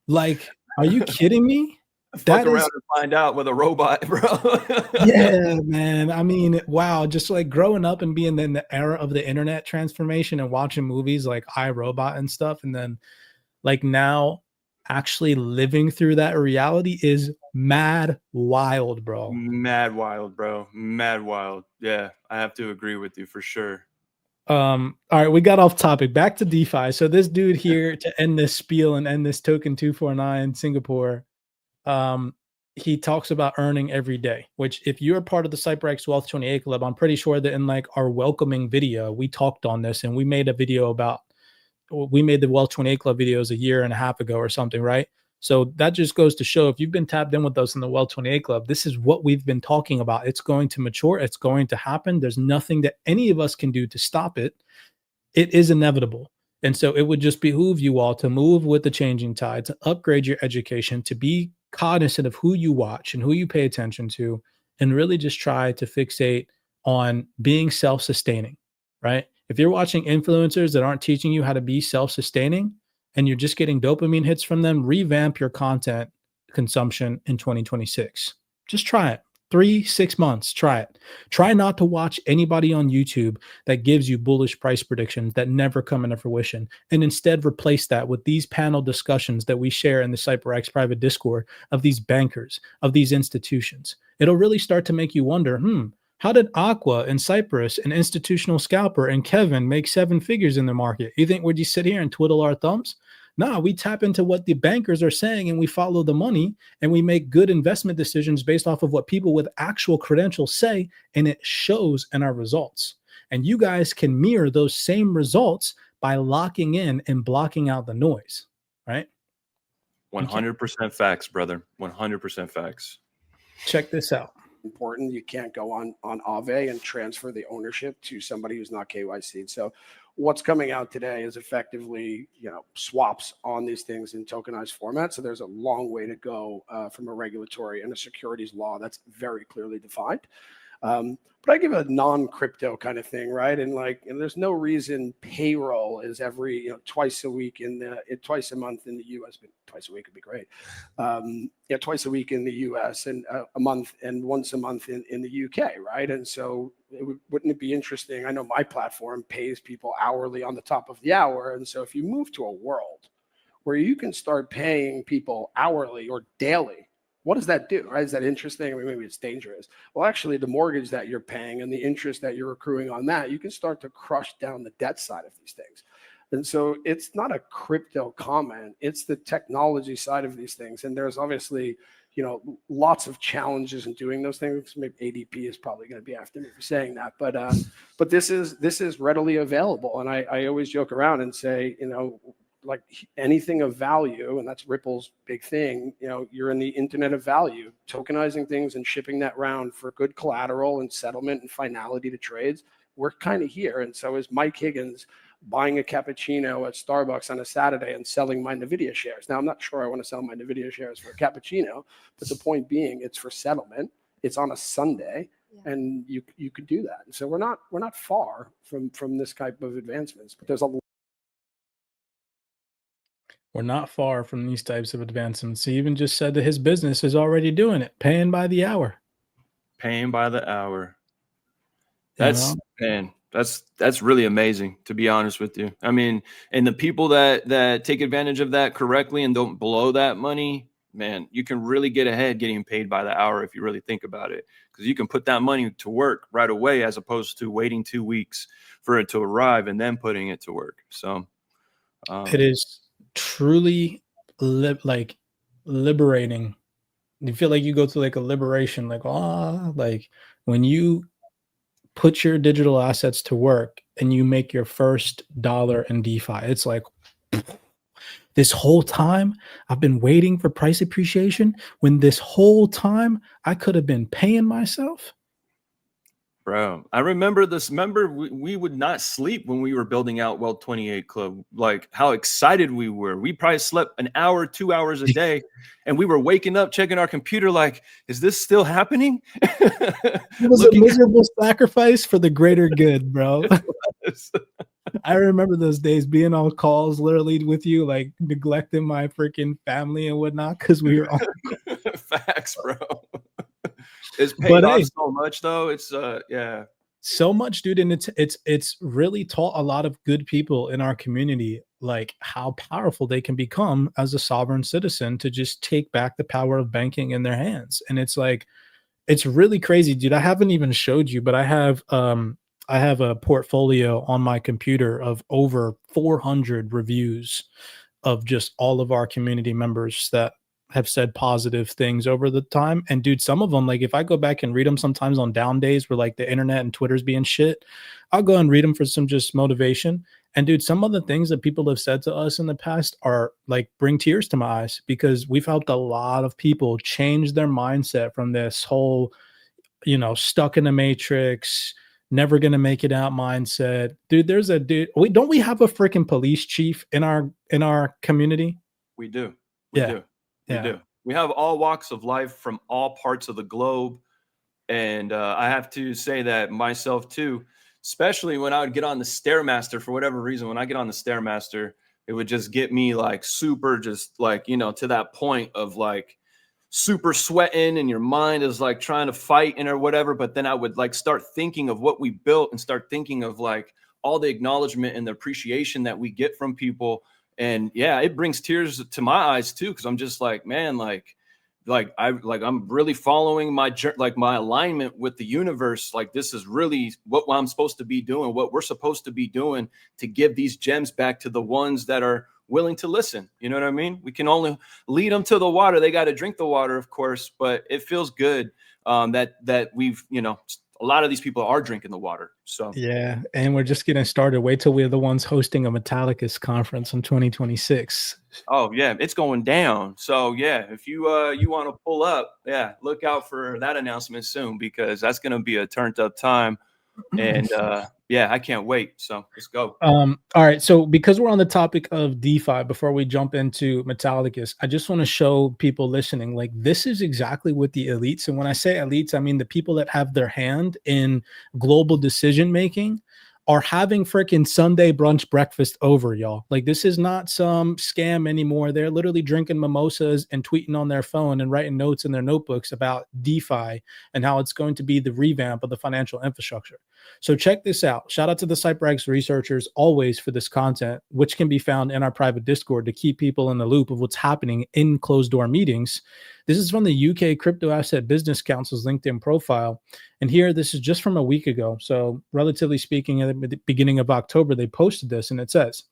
Like, are you kidding me? Fuck That around is, and find out with a robot, bro. yeah, man. I mean, wow, just like growing up and being in the era of the internet transformation and watching movies like iRobot and stuff, and then like now actually living through that reality is mad wild, bro. Mad wild, bro. Mad wild. Yeah, I have to agree with you for sure. All right, we got off topic. Back to DeFi. So this dude here, to end this spiel and end this token 249 Singapore, he talks about earning every day, which if you're part of the CYPRX Wealth 28 Club, I'm pretty sure that in like our welcoming video, we talked on this and we made a video about, we made the Wealth 28 Club videos a year and a half ago or something, right? So that just goes to show if you've been tapped in with us in the Wealth 28 Club, this is what we've been talking about. It's going to mature. It's going to happen. There's nothing that any of us can do to stop it. It is inevitable. And so it would just behoove you all to move with the changing tide, to upgrade your education, to be cognizant of who you watch and who you pay attention to, and really just try to fixate on being self-sustaining, right? If you're watching influencers that aren't teaching you how to be self-sustaining and you're just getting dopamine hits from them, revamp your content consumption in 2026. Just try it. 3-6 months, try it. Try not to watch anybody on YouTube that gives you bullish price predictions that never come into fruition, and instead replace that with these panel discussions that we share in the CYPRX private Discord of these bankers, of these institutions. It'll really start to make you wonder, how did Aqua and Cypress and Institutional Scalper and Kevin make 7 figures in the market? You think we'd just sit here and twiddle our thumbs? No, we tap into what the bankers are saying and we follow the money and we make good investment decisions based off of what people with actual credentials say, and it shows in our results. And you guys can mirror those same results by locking in and blocking out the noise, right? 100% facts, brother. 100% facts. Check this out. Important. You can't go on Aave and transfer the ownership to somebody who's not KYC'd. So what's coming out today is effectively, swaps on these things in tokenized format. So there's a long way to go from a regulatory and a securities law that's very clearly defined. But I give a non-crypto kind of thing, right? And there's no reason payroll is every, twice a week twice a month in the U.S. But twice a week would be great. Twice a week in the U.S. and a month and once a month in the U.K., right? And so wouldn't it be interesting? I know my platform pays people hourly on the top of the hour, and so if you move to a world where you can start paying people hourly or daily, what does that do, right? Is that interesting? I mean, maybe it's dangerous. Well, actually, the mortgage that you're paying and the interest that you're accruing on that, you can start to crush down the debt side of these things. And so it's not a crypto comment, it's the technology side of these things. And there's obviously, lots of challenges in doing those things. Maybe ADP is probably going to be after me for saying that, but this is readily available. And I always joke around and say, like anything of value, and that's Ripple's big thing, you're in the internet of value, tokenizing things and shipping that round for good collateral and settlement and finality to trades. We're kind of here. And so is Mike Higgins buying a cappuccino at Starbucks on a Saturday and selling my NVIDIA shares. Now, I'm not sure I want to sell my NVIDIA shares for a cappuccino, but the point being it's for settlement. It's on a Sunday. Yeah. And you could do that. And so we're not far from this type of advancements, but there's a We're not far from these types of advancements. He even just said that his business is already doing it, paying by the hour. Paying by the hour. That's really amazing, to be honest with you. I mean, and the people that take advantage of that correctly and don't blow that money, man, you can really get ahead getting paid by the hour if you really think about it, because you can put that money to work right away as opposed to waiting 2 weeks for it to arrive and then putting it to work. So it is truly liberating. You feel like you go through like a liberation, like when you put your digital assets to work and you make your first dollar in DeFi. It's like, this whole time I've been waiting for price appreciation when this whole time I could have been paying myself. Bro, I remember this. We would not sleep when we were building out Wealth 28 Club. Like how excited we were. We probably slept an hour, 2 hours a day, and we were waking up, checking our computer like, is this still happening? It was a miserable sacrifice for the greater good, bro. I remember those days being on calls literally with you, like neglecting my freaking family and whatnot because we were on. Facts, bro. It's paid But off hey, so much though. It's yeah. so much, dude, and it's really taught a lot of good people in our community like how powerful they can become as a sovereign citizen to just take back the power of banking in their hands. And it's like it's really crazy, dude. I haven't even showed you, but I have a portfolio on my computer of over 400 reviews of just all of our community members that have said positive things over the time. And dude, some of them, like if I go back and read them sometimes on down days where like the internet and Twitter's being shit, I'll go and read them for some just motivation. And dude, some of the things that people have said to us in the past are like bring tears to my eyes because we've helped a lot of people change their mindset from this whole, you know, stuck in the matrix, never gonna make it out mindset. Dude, there's a dude. Don't we have a freaking police chief in our community? We do. We Yeah. do. We Yeah. do. We have all walks of life from all parts of the globe. And I have to say that myself too, especially when I would get on the Stairmaster for whatever reason. When I get on the Stairmaster, it would just get me like super, just like, you know, to that point of like super sweating and your mind is like trying to fight and or whatever. But then I would like start thinking of what we built and start thinking of like all the acknowledgement and the appreciation that we get from people. And yeah, it brings tears to my eyes too, because I'm just like, man, I'm really following my alignment with the universe. Like this is really what I'm supposed to be doing, what we're supposed to be doing to give these gems back to the ones that are willing to listen. You know what I mean? We can only lead them to the water. They got to drink the water, of course, but it feels good that we've, you know, a lot of these people are drinking the water. So Yeah, and we're just getting started. Wait till we're the ones hosting a Metallicus conference in 2026. oh yeah, it's going down. So yeah, if you you want to pull up, yeah, look out for that announcement soon because that's going to be a turned up time. And yeah, I can't wait. So let's go. All right. So because we're on the topic of DeFi, before we jump into Metallicus, I just want to show people listening, like this is exactly what the elites, and when I say elites, I mean the people that have their hand in global decision making are having freaking Sunday brunch breakfast over, y'all. Like this is not some scam anymore. They're literally drinking mimosas and tweeting on their phone and writing notes in their notebooks about DeFi and how it's going to be the revamp of the financial infrastructure. So check this out. Shout out to the CYPRX researchers always for this content, which can be found in our private Discord to keep people in the loop of what's happening in closed door meetings. This is from the UK Crypto Asset Business Council's LinkedIn profile. And here, this is just from a week ago. So relatively speaking, at the beginning of October, they posted this and it says,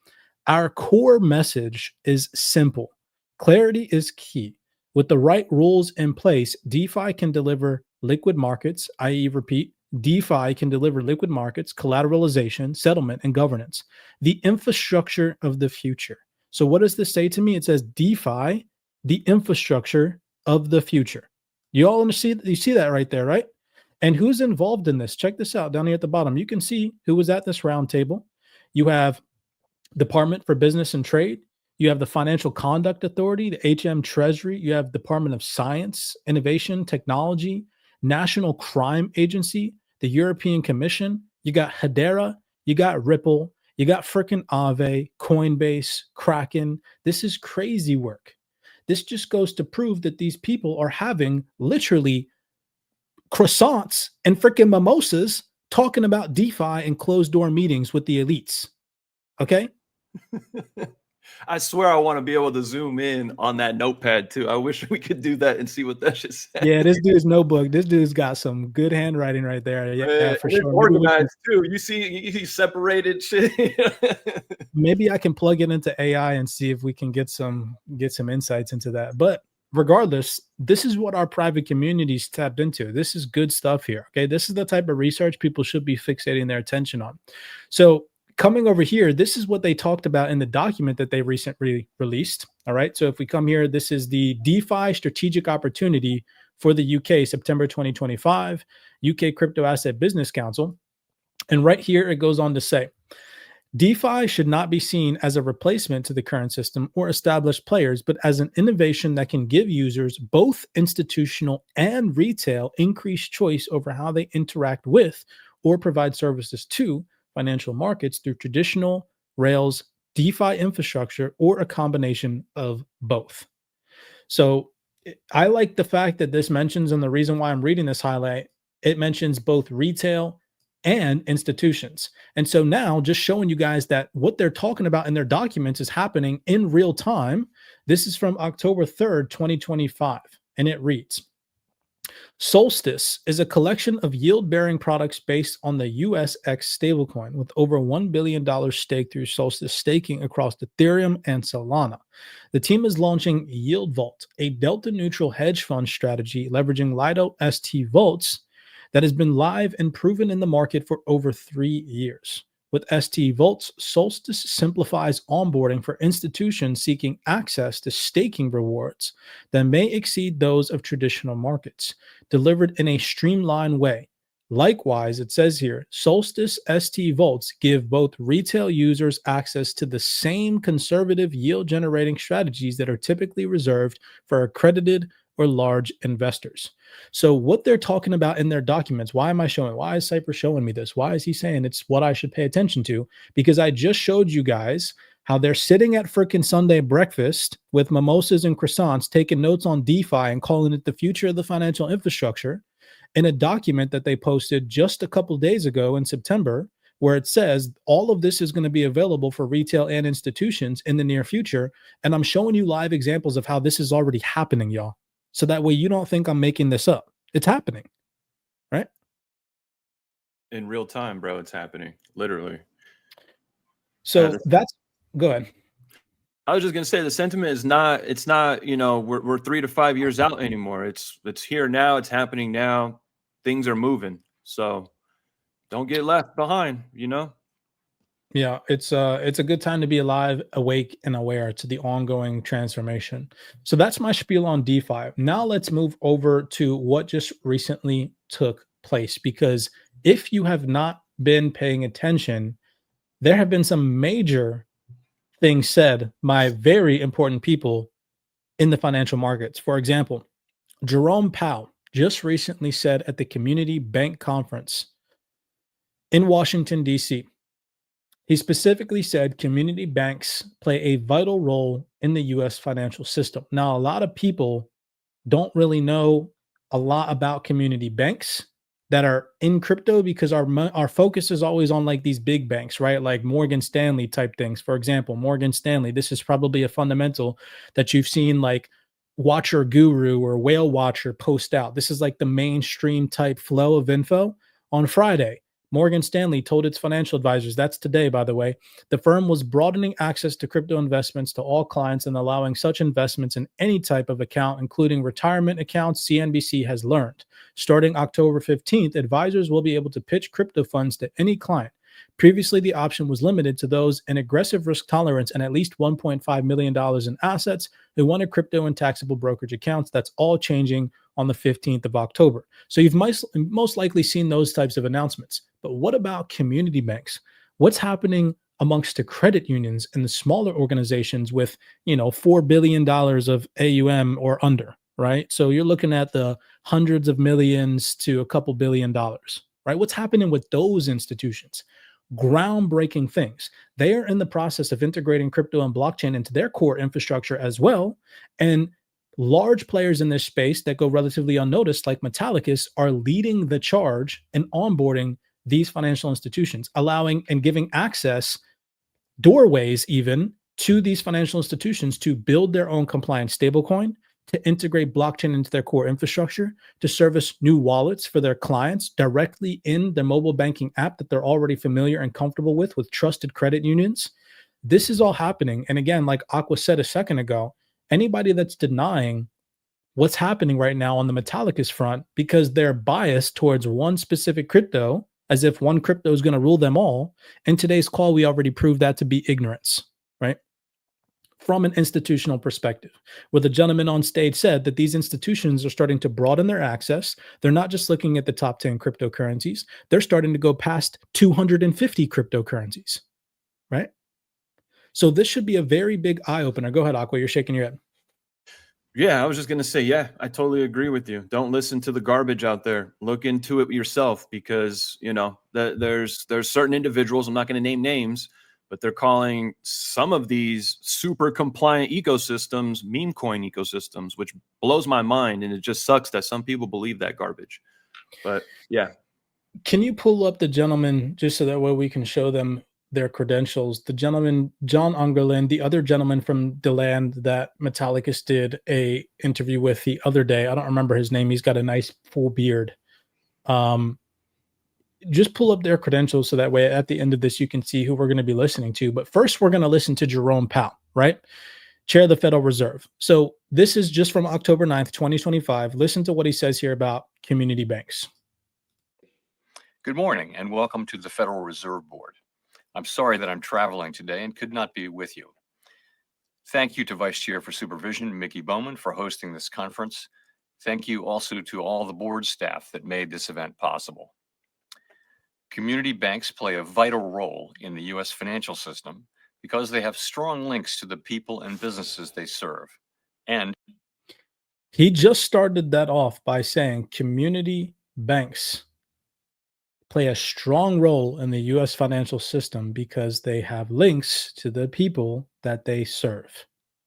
our core message is simple. Clarity is key. With the right rules in place, DeFi can deliver liquid markets, i.e. repeat, DeFi can deliver liquid markets, collateralization, settlement, and governance, the infrastructure of the future. So what does this say to me? It says DeFi, the infrastructure of the future. You all understand? You see that right there, right? And who's involved in this? Check this out down here at the bottom. You can see who was at this roundtable. You have Department for Business and Trade. You have the Financial Conduct Authority, the HM Treasury. You have Department of Science, Innovation, Technology, National Crime Agency, the European Commission. You got Hedera. You got Ripple. You got frickin' Aave, Coinbase, Kraken. This is crazy work. This just goes to prove that these people are having literally croissants and freaking mimosas talking about DeFi and closed door meetings with the elites. Okay. I swear I want to be able to zoom in on that notepad too. I wish we could do that and see what that shit says. Yeah, this dude's notebook. This dude's got some good handwriting right there. Yeah, for sure. Organized too. You see separated shit. Maybe I can plug it into AI and see if we can get some insights into that. But regardless, this is what our private communities tapped into. This is good stuff here. Okay, this is the type of research people should be fixating their attention on. So coming over here, this is what they talked about in the document that they recently released. All right. So if we come here, this is the DeFi strategic opportunity for the UK, September 2025, UK Crypto Asset Business Council. And right here, it goes on to say, DeFi should not be seen as a replacement to the current system or established players, but as an innovation that can give users, both institutional and retail, increased choice over how they interact with or provide services to financial markets through traditional Rails, DeFi infrastructure, or a combination of both. So I like the fact that this mentions, and the reason why I'm reading this highlight, it mentions both retail and institutions. And so now just showing you guys that what they're talking about in their documents is happening in real time. This is from October 3rd, 2025, and it reads, Solstice is a collection of yield-bearing products based on the USX stablecoin with over $1 billion staked through Solstice staking across Ethereum and Solana. The team is launching Yield Vault, a delta-neutral hedge fund strategy leveraging Lido ST Vaults that has been live and proven in the market for over 3 years. With ST Vaults, Solstice simplifies onboarding for institutions seeking access to staking rewards that may exceed those of traditional markets, delivered in a streamlined way. Likewise, it says here, Solstice ST Vaults give both retail users access to the same conservative yield-generating strategies that are typically reserved for accredited or large investors. So what they're talking about in their documents, why is Cypher showing me this? Why is he saying it's what I should pay attention to? Because I just showed you guys how they're sitting at frickin' Sunday breakfast with mimosas and croissants, taking notes on DeFi and calling it the future of the financial infrastructure in a document that they posted just a couple days ago in September, where it says all of this is going to be available for retail and institutions in the near future. And I'm showing you live examples of how this is already happening, y'all. So that way you don't think I'm making this up. It's happening, right? In real time, bro. It's happening, literally. So go ahead. I was just gonna say the sentiment is not. It's not. We're 3 to 5 years out anymore. It's here now. It's happening now. Things are moving. So don't get left behind. Yeah, it's a good time to be alive, awake, and aware to the ongoing transformation. So that's my spiel on DeFi. Now let's move over to what just recently took place, because if you have not been paying attention, there have been some major things said by very important people in the financial markets. For example, Jerome Powell just recently said at the Community Bank Conference in Washington, D.C., he specifically said community banks play a vital role in the U.S. financial system. Now, a lot of people don't really know a lot about community banks that are in crypto, because our focus is always on like these big banks, right? Like Morgan Stanley type things. For example, Morgan Stanley, this is probably a fundamental that you've seen like Watcher Guru or Whale Watcher post out. This is like the mainstream type flow of info. On Friday, Morgan Stanley told its financial advisors, that's today, by the way, the firm was broadening access to crypto investments to all clients and allowing such investments in any type of account, including retirement accounts, CNBC has learned. Starting October 15th, advisors will be able to pitch crypto funds to any client. Previously, the option was limited to those in aggressive risk tolerance and at least $1.5 million in assets who wanted crypto and taxable brokerage accounts. That's all changing on the 15th of October. So you've most likely seen those types of announcements. But what about community banks? What's happening amongst the credit unions and the smaller organizations with, $4 billion of AUM or under, right? So you're looking at the hundreds of millions to a couple $1 billion, right? What's happening with those institutions? Groundbreaking things. They are in the process of integrating crypto and blockchain into their core infrastructure as well. And large players in this space that go relatively unnoticed, like Metallicus, are leading the charge in onboarding these financial institutions, allowing and giving access, doorways even, to these financial institutions to build their own compliant stablecoin, to integrate blockchain into their core infrastructure, to service new wallets for their clients directly in the mobile banking app that they're already familiar and comfortable with trusted credit unions. This is all happening. And again, like Aqua said a second ago, anybody that's denying what's happening right now on the Metallicus front because they're biased towards one specific crypto, as if one crypto is going to rule them all. In today's call, we already proved that to be ignorance, right? From an institutional perspective, where the gentleman on stage said that these institutions are starting to broaden their access. They're not just looking at the top 10 cryptocurrencies. They're starting to go past 250 cryptocurrencies, right? So this should be a very big eye opener. Go ahead, Aqua. You're shaking your head. Yeah, I was just going to say, yeah, I totally agree with you. Don't listen to the garbage out there. Look into it yourself, because, there's certain individuals, I'm not going to name names, but they're calling some of these super compliant ecosystems meme coin ecosystems, which blows my mind. And it just sucks that some people believe that garbage. But yeah. Can you pull up the gentleman just so that way we can show them their credentials? The gentleman, John Ungerland, the other gentleman from DeLand that Metallicus did a interview with the other day. I don't remember his name. He's got a nice full beard. Just pull up their credentials so that way at the end of this, you can see who we're going to be listening to. But first, we're going to listen to Jerome Powell, right? Chair of the Federal Reserve. So this is just from October 9th, 2025. Listen to what he says here about community banks. Good morning and welcome to the Federal Reserve Board. I'm sorry that I'm traveling today and could not be with you. Thank you to Vice Chair for Supervision, Mickey Bowman, for hosting this conference. Thank you also to all the board staff that made this event possible. Community banks play a vital role in the U.S. financial system because they have strong links to the people and businesses they serve. And he just started that off by saying community banks play a strong role in the U.S. financial system because they have links to the people that they serve.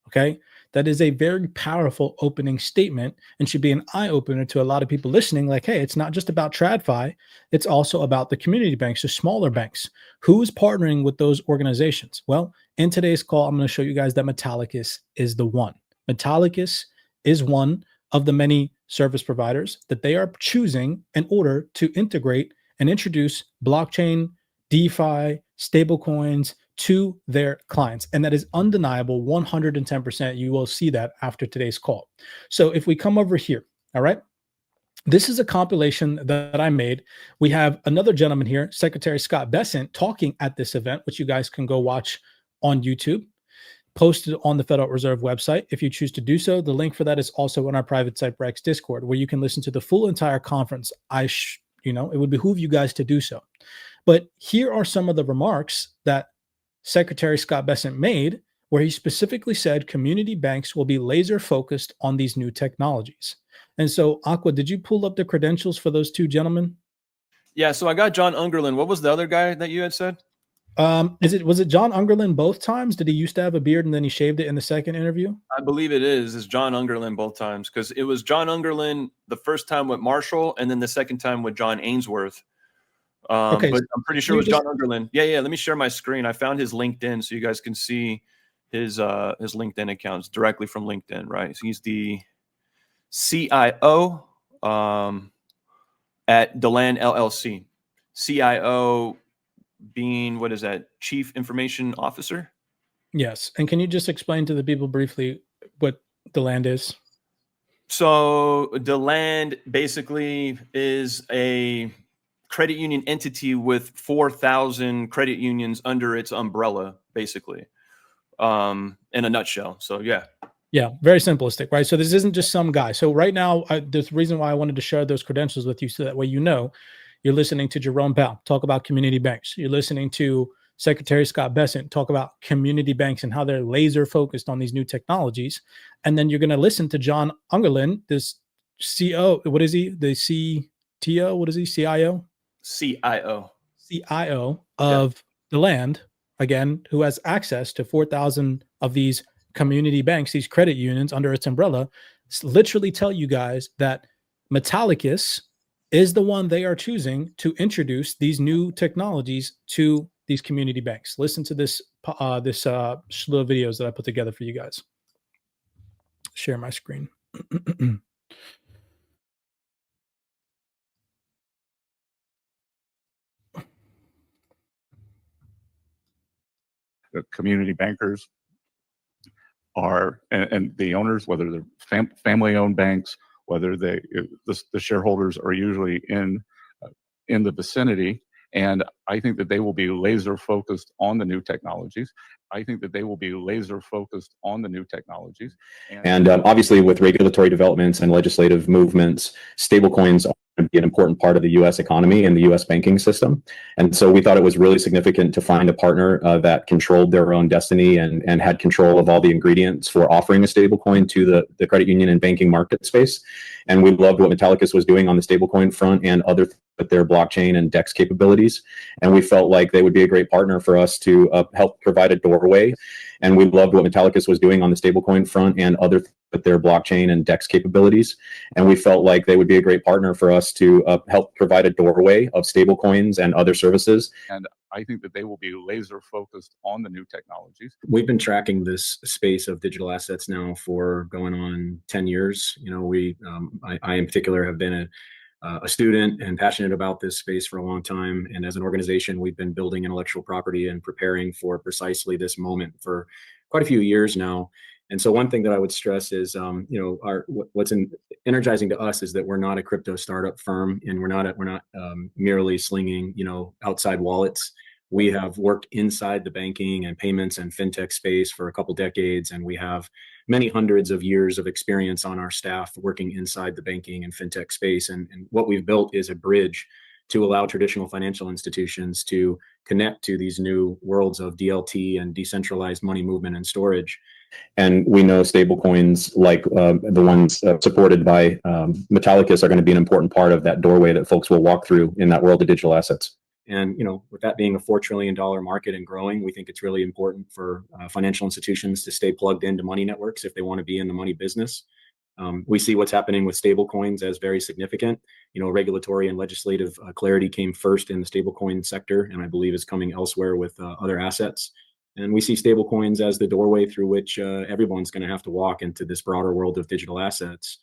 Okay? That is a very powerful opening statement and should be an eye-opener to a lot of people listening. Like, hey, it's not just about TradFi. It's also about the community banks, the smaller banks. Who is partnering with those organizations? Well, in today's call, I'm going to show you guys that Metallicus is the one. Metallicus is one of the many service providers that they are choosing in order to integrate and introduce blockchain, DeFi, stablecoins to their clients. And that is undeniable, 110%. You will see that after today's call. So if we come over here, all right, this is a compilation that I made. We have another gentleman here, Secretary Scott Bessent, talking at this event, which you guys can go watch on YouTube, posted on the Federal Reserve website. If you choose to do so, the link for that is also in our private CYPRX Discord, where you can listen to the full entire conference. It would behoove you guys to do so. But here are some of the remarks that Secretary Scott Bessent made, where he specifically said community banks will be laser focused on these new technologies. And so, Aqua, did you pull up the credentials for those two gentlemen? Yeah, so I got John Ungerland. What was the other guy that you had said? Was it John Ungerland both times? Did he used to have a beard and then he shaved it in the second interview? I believe it is John Ungerland both times, because it was John Ungerland the first time with Marshall and then the second time with John Ainsworth. Okay, but I'm pretty sure it was John Ungerland. Yeah. Let me share my screen. I found his LinkedIn so you guys can see his LinkedIn accounts directly from LinkedIn, right? So he's the CIO at DeLand LLC. CIO being, what is that? Chief Information Officer? Yes. And can you just explain to the people briefly what DeLand is? So DeLand basically is a credit union entity with 4,000 credit unions under its umbrella, basically, in a nutshell. So, yeah. Yeah, very simplistic, right? So this isn't just some guy. So right now, the reason why I wanted to share those credentials with you, so that way you know, you're listening to Jerome Powell talk about community banks. You're listening to Secretary Scott Bessent talk about community banks and how they're laser focused on these new technologies. And then you're going to listen to John Ungerland, this CO, what is he? The CTO, what is he? CIO? CIO of DeLand, again, who has access to 4,000 of these community banks, these credit unions under its umbrella, literally tell you guys that Metallicus is the one they are choosing to introduce these new technologies to these community banks. Listen to this slew of videos that I put together for you guys. Share my screen. The community bankers are, and the owners, whether they're family-owned banks, whether the shareholders are usually in the vicinity. And I think that they will be laser focused on the new technologies. And obviously, with regulatory developments and legislative movements, stablecoins are going to be an important part of the U.S. economy and the U.S. banking system. And so we thought it was really significant to find a partner that controlled their own destiny and had control of all the ingredients for offering a stablecoin to the credit union and banking market space. And we loved what Metallicus was doing on the stablecoin front and other with their blockchain and DEX capabilities. And we felt like they would be a great partner for us to help provide a doorway. And we loved what Metallicus was doing on the stablecoin front and other with their blockchain and DEX capabilities. And we felt like they would be a great partner for us to help provide a doorway of stablecoins and other services. And I think that they will be laser focused on the new technologies. We've been tracking this space of digital assets now for going on 10 years. You know, I in particular have been a student and passionate about this space for a long time. And as an organization, we've been building intellectual property and preparing for precisely this moment for quite a few years now. And so one thing that I would stress is, you know, what's energizing to us is that we're not a crypto startup firm, and we're not merely slinging, you know, outside wallets. We have worked inside the banking and payments and fintech space for a couple decades, and we have many hundreds of years of experience on our staff working inside the banking and fintech space. And what we've built is a bridge to allow traditional financial institutions to connect to these new worlds of DLT and decentralized money movement and storage. And we know stablecoins like the ones supported by Metallicus are going to be an important part of that doorway that folks will walk through in that world of digital assets. And, you know, with that being a $4 trillion market and growing, we think it's really important for financial institutions to stay plugged into money networks if they want to be in the money business. We see what's happening with stablecoins as very significant. You know, regulatory and legislative clarity came first in the stablecoin sector, and I believe is coming elsewhere with other assets. And we see stablecoins as the doorway through which everyone's going to have to walk into this broader world of digital assets.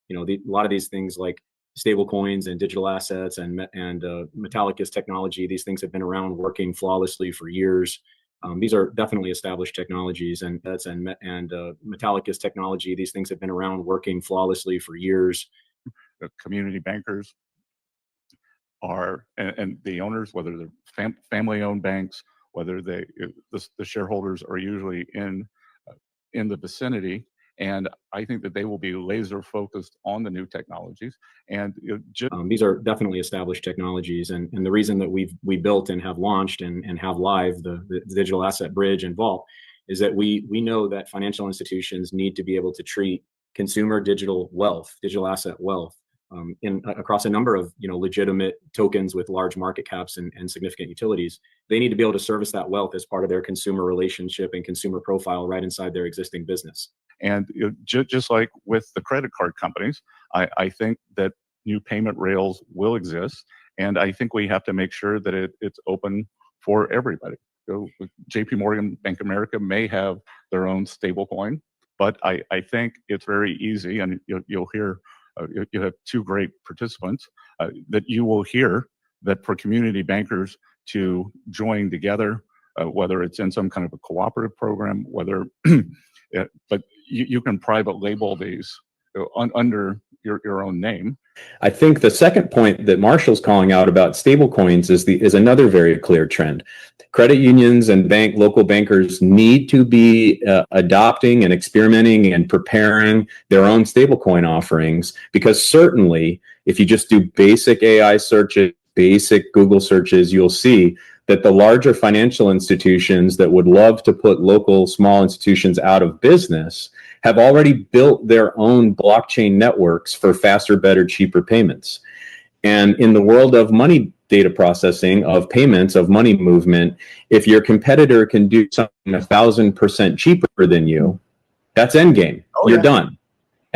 You know, a lot of these things like stablecoins and digital assets and Metallicus technology, these things have been around working flawlessly for years. These are definitely established technologies, and Metallicus technology, these things have been around working flawlessly for years. The community bankers are, and the owners, whether they're family-owned banks, whether the shareholders are usually in the vicinity. And I think that they will be laser focused on the new technologies. And these are definitely established technologies. And the reason that we built and have launched and have live the digital asset bridge and vault is that we know that financial institutions need to be able to treat consumer digital asset wealth across a number of, you know, legitimate tokens with large market caps and significant utilities. They need to be able to service that wealth as part of their consumer relationship and consumer profile right inside their existing business. And just like with the credit card companies, I think that new payment rails will exist. And I think we have to make sure that it's open for everybody. So JP Morgan, Bank of America may have their own stablecoin, but I think it's very easy, and you'll hear, you have two great participants, that you will hear that for community bankers to join together, whether it's in some kind of a cooperative program, whether, but you can private label these under your own name. I think the second point that Marshall's calling out about stablecoins is another very clear trend. Credit unions and local bankers need to be adopting and experimenting and preparing their own stablecoin offerings, because certainly if you just do basic AI searches, basic Google searches, you'll see that the larger financial institutions that would love to put local small institutions out of business have already built their own blockchain networks for faster, better, cheaper payments. And in the world of money data processing, of payments, of money movement, if your competitor can do something 1,000% cheaper than you, that's endgame. You're done.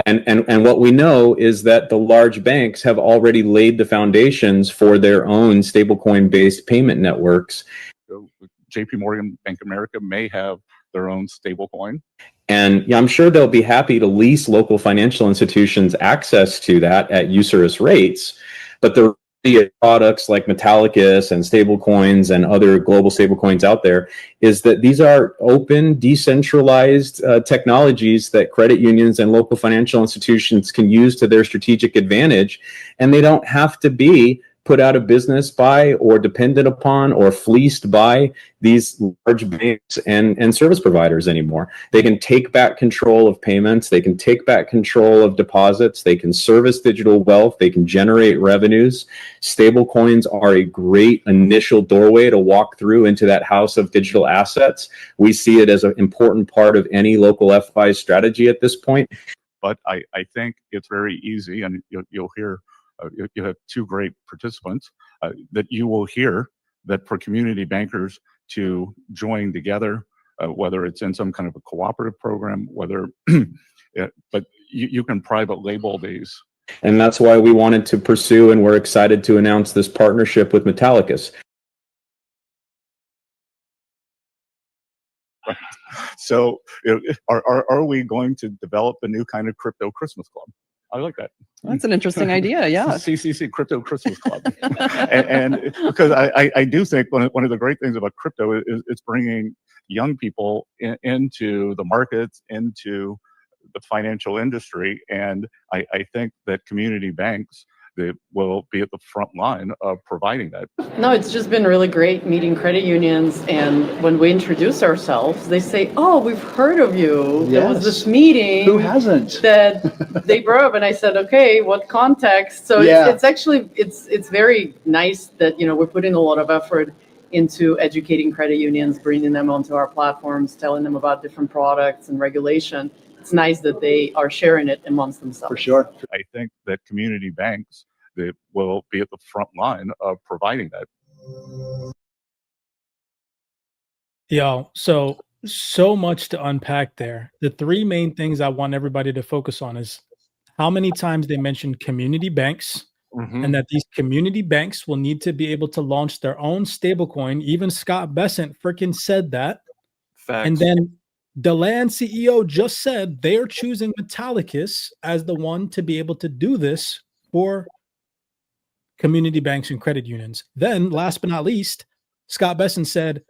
And what we know is that the large banks have already laid the foundations for their own stablecoin-based payment networks. So JP Morgan, Bank of America may have their own stablecoin. And yeah, I'm sure they'll be happy to lease local financial institutions access to that at usurious rates. But the products like Metallicus and stablecoins and other global stablecoins out there is that these are open, decentralized technologies that credit unions and local financial institutions can use to their strategic advantage. And they don't have to be put out of business by or dependent upon or fleeced by these large banks and service providers anymore. They can take back control of payments. They can take back control of deposits. They can service digital wealth. They can generate revenues. Stablecoins are a great initial doorway to walk through into that house of digital assets. We see it as an important part of any local FI strategy at this point. But I think it's very easy, and you'll hear, you have two great participants that you will hear that for community bankers to join together, whether it's in some kind of a cooperative program, whether, but you can private label these. And that's why we wanted to pursue, and we're excited to announce this partnership with Metallicus. So are we going to develop a new kind of crypto Christmas club? I like that. That's an interesting idea. Yeah. CCC, Crypto Christmas Club. and because I do think one of the great things about crypto is it's bringing young people into the markets, into the financial industry. And I think that community banks, they will be at the front line of providing that. No, it's just been really great meeting credit unions. And when we introduce ourselves, they say, "Oh, we've heard of you. There was this meeting. Who hasn't? That they brought up." And I said, "Okay, what context?" So it's actually, it's very nice that, you know, we're putting a lot of effort into educating credit unions, bringing them onto our platforms, telling them about different products and regulation. It's nice that they are sharing it amongst themselves. For sure. I think that community banks, they will be at the front line of providing that. Yo, so much to unpack there. The three main things I want everybody to focus on is how many times they mentioned community banks, and that these community banks will need to be able to launch their own stablecoin. Even Scott Bessent freaking said that. Facts. And then Deland CEO just said they're choosing Metallicus as the one to be able to do this for community banks and credit unions. Then, last but not least, Scott Bessent said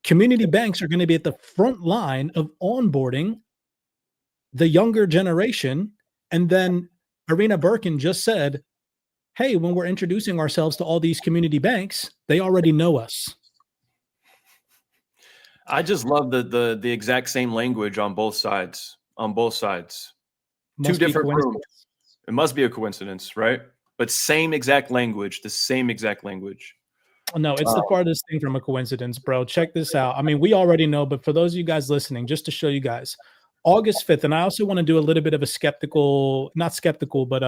community banks are going to be at the front line of onboarding the younger generation. And then Irina Birkin just said, hey, when we're introducing ourselves to all these community banks, they already know us. I just love the exact same language on both sides. On both sides. Must Two be different coincidence. rooms. It must be a coincidence, right? But same exact language, the same exact language. No, it's the farthest thing from a coincidence, bro. Check this out. I mean, we already know, but for those of you guys listening, just to show you guys, August 5th, and I also want to do a little bit of a skeptical, not skeptical, but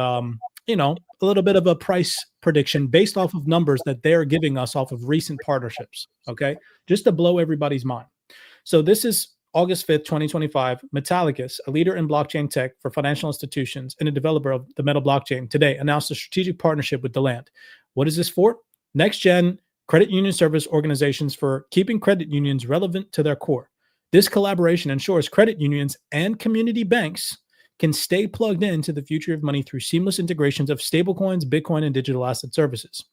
you know, a little bit of a price prediction based off of numbers that they're giving us off of recent partnerships, okay? Just to blow everybody's mind. So this is August 5th, 2025. Metallicus, a leader in blockchain tech for financial institutions and a developer of the Metal blockchain, today announced a strategic partnership with Deland. What is this for? Next-gen credit union service organizations for keeping credit unions relevant to their core. This collaboration ensures credit unions and community banks can stay plugged into the future of money through seamless integrations of stablecoins, Bitcoin, and digital asset services.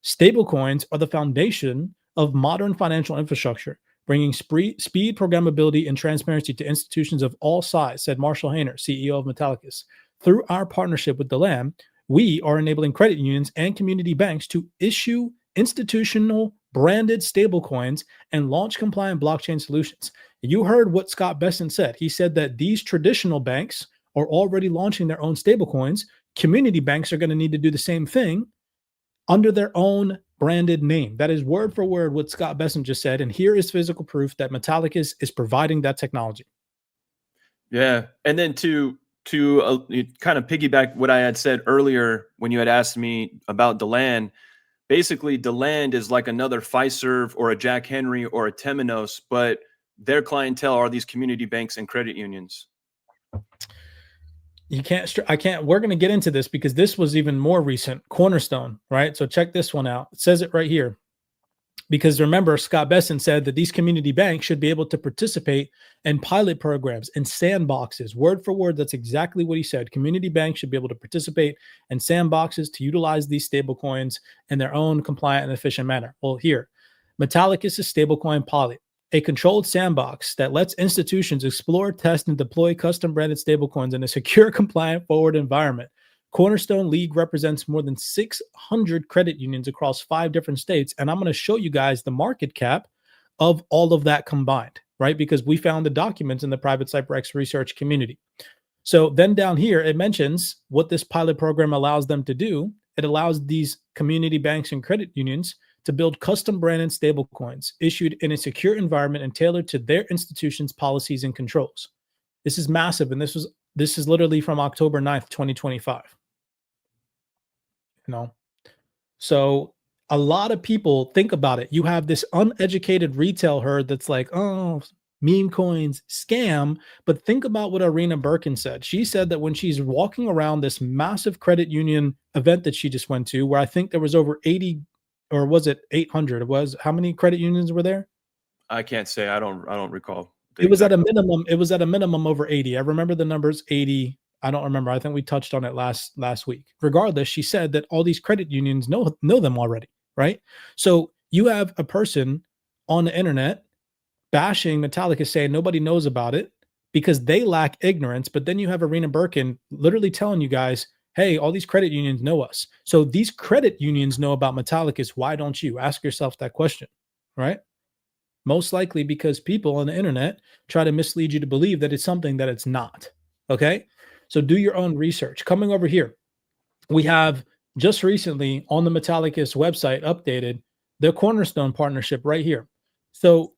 Stablecoins are the foundation of modern financial infrastructure, bringing speed, programmability, and transparency to institutions of all size, said Marshall Hayner, CEO of Metallicus. Through our partnership with Deland, we are enabling credit unions and community banks to issue institutional branded stablecoins and launch compliant blockchain solutions. You heard what Scott Bessent said. He said that these traditional banks are already launching their own stablecoins. Community banks are going to need to do the same thing under their own branded name. That is word for word what Scott Bessent just said. And here is physical proof that Metallicus is providing that technology. Yeah. And then to kind of piggyback what I had said earlier when you had asked me about Deland, basically Deland is like another Fiserv or a Jack Henry or a Temenos, but their clientele are these community banks and credit unions. We're going to get into this because this was even more recent. Cornerstone, right? So check this one out. It says it right here. Because remember, Scott Bessent said that these community banks should be able to participate in pilot programs and sandboxes. Word for word, that's exactly what he said. Community banks should be able to participate in sandboxes to utilize these stablecoins in their own compliant and efficient manner. Well, here, Metallicus is stablecoin pilot, a controlled sandbox that lets institutions explore, test, and deploy custom branded stablecoins in a secure, compliant, forward environment. Cornerstone League represents more than 600 credit unions across 5 different states. And I'm going to show you guys the market cap of all of that combined, right? Because we found the documents in the private CYPRX research community. So then down here, it mentions what this pilot program allows them to do. It allows these community banks and credit unions to build custom branded stablecoins issued in a secure environment and tailored to their institution's policies and controls. This is massive. And this is literally from October 9th, 2025. So a lot of people think about it. You have this uneducated retail herd that's like, oh, meme coins, scam. But think about what Arena Birkin said. She said that when she's walking around this massive credit union event that she just went to, where I think there was over 80, or was it 800? It was, how many credit unions were there? I can't say. I don't recall. It was at a minimum. It was at a minimum over 80. I remember the numbers 80. I don't remember. I think we touched on it last week. Regardless, she said that all these credit unions know them already, right? So you have a person on the internet bashing Metallica, saying nobody knows about it because they lack ignorance. But then you have Arena Birkin literally telling you guys, hey, all these credit unions know us. So these credit unions know about Metallicus. Why don't you? Ask yourself that question, right? Most likely because people on the internet try to mislead you to believe that it's something that it's not. Okay. So do your own research. Coming over here, we have just recently on the Metallicus website updated the Cornerstone partnership right here. So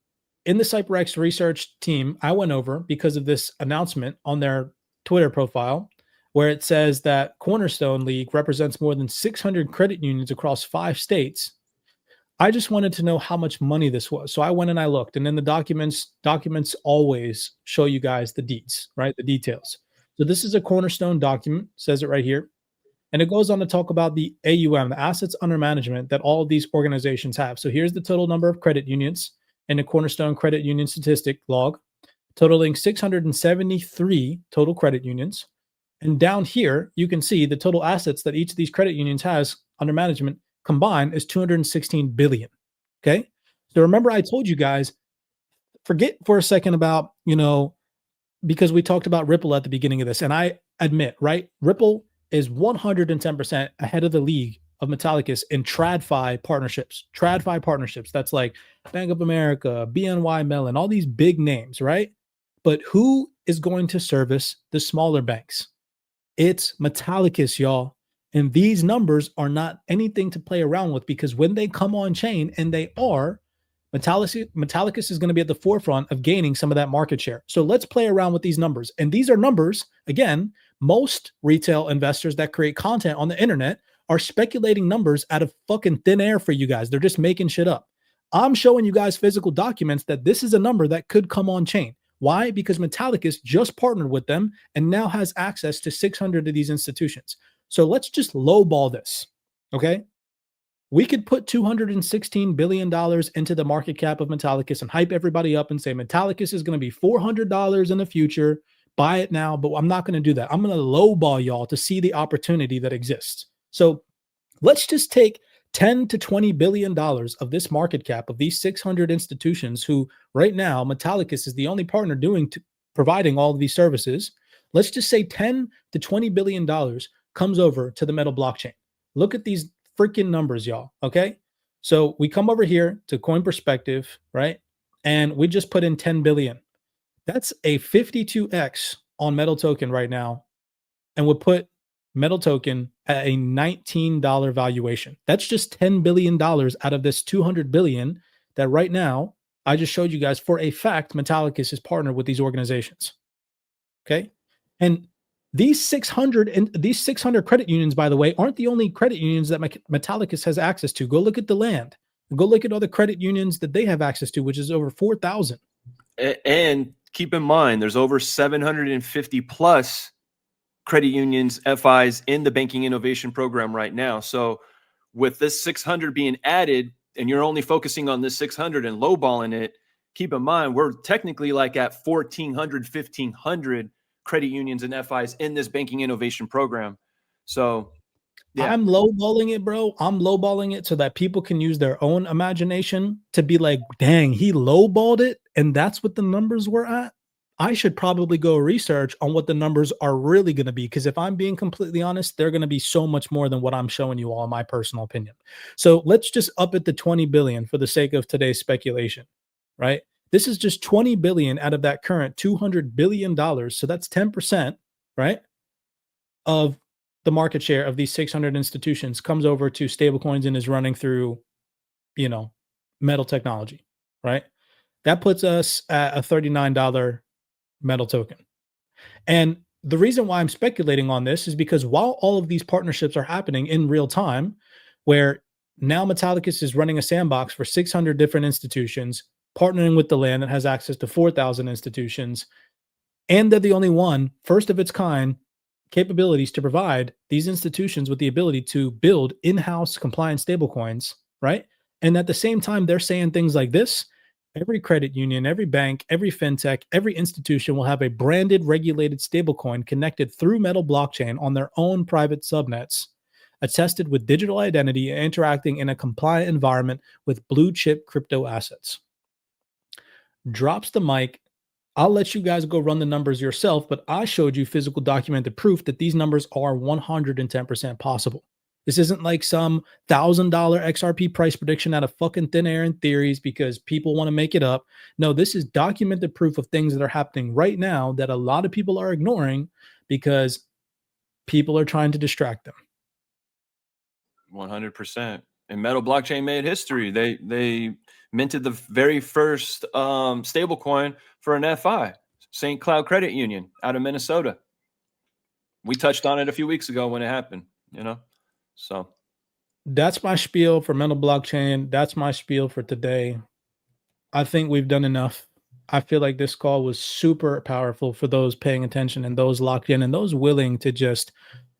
in the CYPRX research team, I went over because of this announcement on their Twitter profile where it says that Cornerstone League represents more than 600 credit unions across 5 states. I just wanted to know how much money this was. So I went and I looked, and then the documents always show you guys the deeds, right? The details. So this is a Cornerstone document, says it right here. And it goes on to talk about the AUM, the assets under management that all of these organizations have. So here's the total number of credit unions in the Cornerstone Credit Union Statistic log, totaling 673 total credit unions. And down here, you can see the total assets that each of these credit unions has under management combined is 216 billion. Okay. So remember, I told you guys, forget for a second about, because we talked about Ripple at the beginning of this. And I admit, right? Ripple is 110% ahead of the league of Metallicus in TradFi partnerships. TradFi partnerships. That's like Bank of America, BNY Mellon, all these big names, right? But who is going to service the smaller banks? It's Metallicus, y'all. And these numbers are not anything to play around with, because when they come on chain, and they are, Metallicus is going to be at the forefront of gaining some of that market share. So let's play around with these numbers. And these are numbers, again, most retail investors that create content on the internet are speculating numbers out of fucking thin air for you guys. They're just making shit up. I'm showing you guys physical documents that this is a number that could come on chain. Why? Because Metallicus just partnered with them and now has access to 600 of these institutions. So let's just lowball this, okay? We could put $216 billion into the market cap of Metallicus and hype everybody up and say Metallicus is going to be $400 in the future. Buy it now, but I'm not going to do that. I'm going to lowball y'all to see the opportunity that exists. So let's just take 10 to $20 billion of this market cap of these 600 institutions who right now Metallicus is the only partner providing all of these services. Let's just say 10 to $20 billion comes over to the Metal blockchain. Look at these freaking numbers, y'all. Okay. So we come over here to Coin Perspective, right? And we just put in 10 billion. That's a 52x on Metal token right now. And we'll put Metal token at a $19 valuation. That's just $10 billion out of this 200 billion that right now I just showed you guys for a fact Metallicus is partnered with these organizations. Okay. And these 600 credit unions, by the way, aren't the only credit unions that Metallicus has access to. Go look at the land. Go look at all the credit unions that they have access to, which is over 4,000. And keep in mind, there's over 750 plus credit unions, FIs in the banking innovation program right now. So with this 600 being added, and you're only focusing on this 600 and lowballing it, keep in mind, we're technically like at 1,400, 1,500 credit unions and FIs in this banking innovation program. So yeah. I'm lowballing it, bro. I'm lowballing it so that people can use their own imagination to be like, dang, he lowballed it. And that's what the numbers were at. I should probably go research on what the numbers are really going to be. Because if I'm being completely honest, they're going to be so much more than what I'm showing you all, in my personal opinion. So let's just up it to 20 billion for the sake of today's speculation, right? This is just 20 billion out of that current $200 billion. So that's 10%, right? Of the market share of these 600 institutions comes over to stablecoins and is running through, Metal technology, right? That puts us at a $39 Metal token. And the reason why I'm speculating on this is because while all of these partnerships are happening in real time, where now Metallicus is running a sandbox for 600 different institutions, partnering with the land that has access to 4,000 institutions, and they're the only one, first of its kind, capabilities to provide these institutions with the ability to build in-house compliant stablecoins, right? And at the same time, they're saying things like this: every credit union, every bank, every fintech, every institution will have a branded, regulated stablecoin connected through Metal blockchain on their own private subnets, attested with digital identity and interacting in a compliant environment with blue chip crypto assets. Drops the mic. I'll let you guys go run the numbers yourself, but I showed you physical documented proof that these numbers are 110% possible. This isn't like some $1,000 XRP price prediction out of fucking thin air and theories because people want to make it up. No, this is documented proof of things that are happening right now that a lot of people are ignoring because people are trying to distract them. 100%. And Metal blockchain made history. They minted the very first stable coin for an FI, St. Cloud Credit Union out of Minnesota. We touched on it a few weeks ago when it happened, you know? So that's my spiel for Metal blockchain. That's my spiel for today. I think we've done enough. I feel like this call was super powerful for those paying attention and those locked in and those willing to just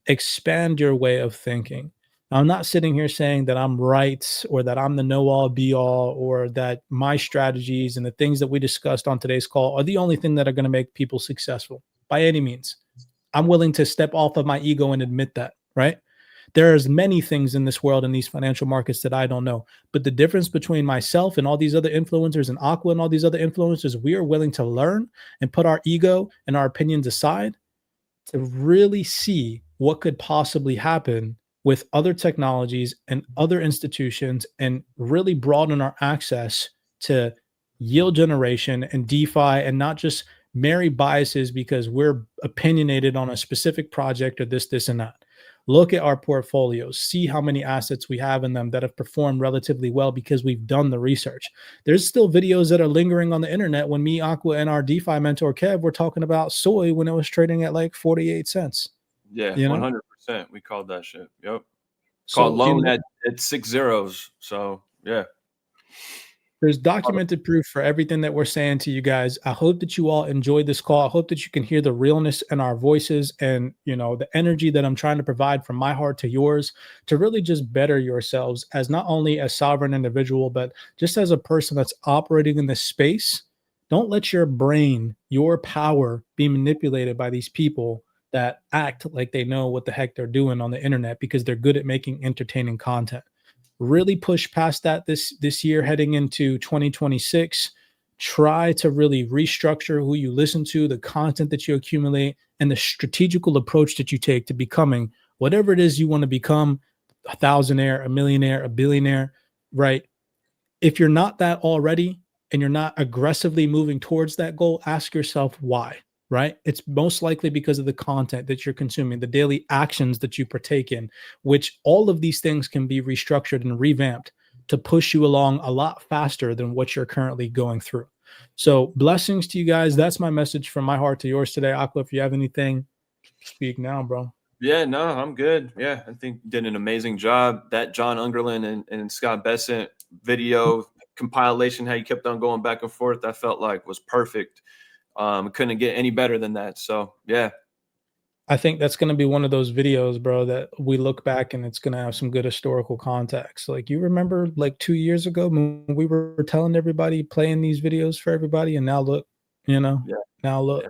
expand your way of thinking. Now, I'm not sitting here saying that I'm right or that I'm the know-all be-all or that my strategies and the things that we discussed on today's call are the only thing that are going to make people successful by any means. I'm willing to step off of my ego and admit that, right? There's many things in this world in these financial markets that I don't know. But the difference between myself and all these other influencers and Aqua and all these other influencers, we are willing to learn and put our ego and our opinions aside to really see what could possibly happen with other technologies and other institutions and really broaden our access to yield generation and DeFi and not just marry biases because we're opinionated on a specific project or this, and that. Look at our portfolios, see how many assets we have in them that have performed relatively well because we've done the research. There's still videos that are lingering on the internet when me, Aqua, and our DeFi mentor, Kev, were talking about soy when it was trading at like 48 cents. yeah, You know? 100%. We called that shit. Yep. Called loan at 6 zeros. So yeah. There's documented proof for everything that we're saying to you guys. I hope that you all enjoyed this call. I hope that you can hear the realness in our voices and, you know, the energy that I'm trying to provide from my heart to yours to really just better yourselves as not only a sovereign individual, but just as a person that's operating in this space. Don't let your brain, your power be manipulated by these people that act like they know what the heck they're doing on the internet because they're good at making entertaining content. Really push past that this year heading into 2026. Try to really restructure who you listen to, the content that you accumulate, and the strategical approach that you take to becoming whatever it is you want to become, a thousandaire, a millionaire, a billionaire, right? If you're not that already and you're not aggressively moving towards that goal, ask yourself why. Right? It's most likely because of the content that you're consuming, the daily actions that you partake in, which all of these things can be restructured and revamped to push you along a lot faster than what you're currently going through. So blessings to you guys. That's my message from my heart to yours today. Aqua, if you have anything, speak now, bro. Yeah, no, I'm good. Yeah, I think you did an amazing job. That John Ungerlin and Scott Bessent video compilation, how you kept on going back and forth, I felt like was perfect. Couldn't get any better than that. So yeah. I think that's going to be one of those videos, bro, that we look back and it's going to have some good historical context. Like, you remember like 2 years ago when we were telling everybody, playing these videos for everybody, and now look, you know, now look.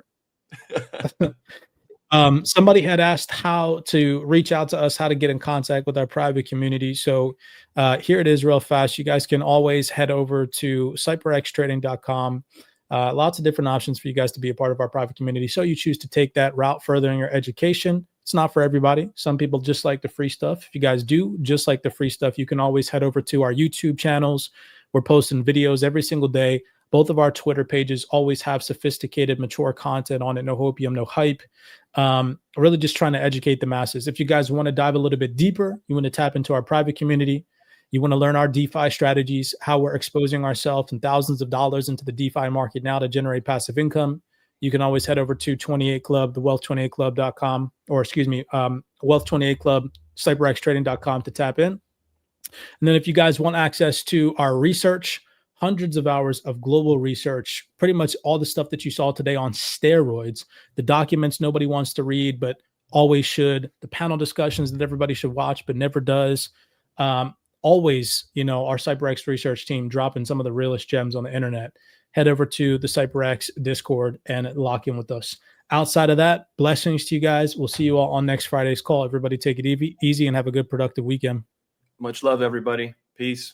Somebody had asked how to reach out to us, how to get in contact with our private community. So here it is real fast. You guys can always head over to CYPRXtrading.com. Lots of different options for you guys to be a part of our private community. So you choose to take that route further in your education. It's not for everybody. Some people just like the free stuff. If you guys do just like the free stuff, you can always head over to our YouTube channels. We're posting videos every single day. Both of our Twitter pages always have sophisticated, mature content on it. No hopium, no hype. Really just trying to educate the masses. If you guys want to dive a little bit deeper, you want to tap into our private community, you want to learn our DeFi strategies, how we're exposing ourselves and thousands of dollars into the DeFi market now to generate passive income, you can always head over to 28 Club, the wealth28club.com, or excuse me, wealth28 Club, CYPRX to tap in. And then if you guys want access to our research, hundreds of hours of global research, pretty much all the stuff that you saw today on steroids, the documents nobody wants to read, but always should, the panel discussions that everybody should watch, but never does. Always, our CYPRX research team dropping some of the realest gems on the internet. Head over to the CYPRX Discord and lock in with us. Outside of that, blessings to you guys. We'll see you all on next Friday's call. Everybody take it easy and have a good, productive weekend. Much love, everybody. Peace.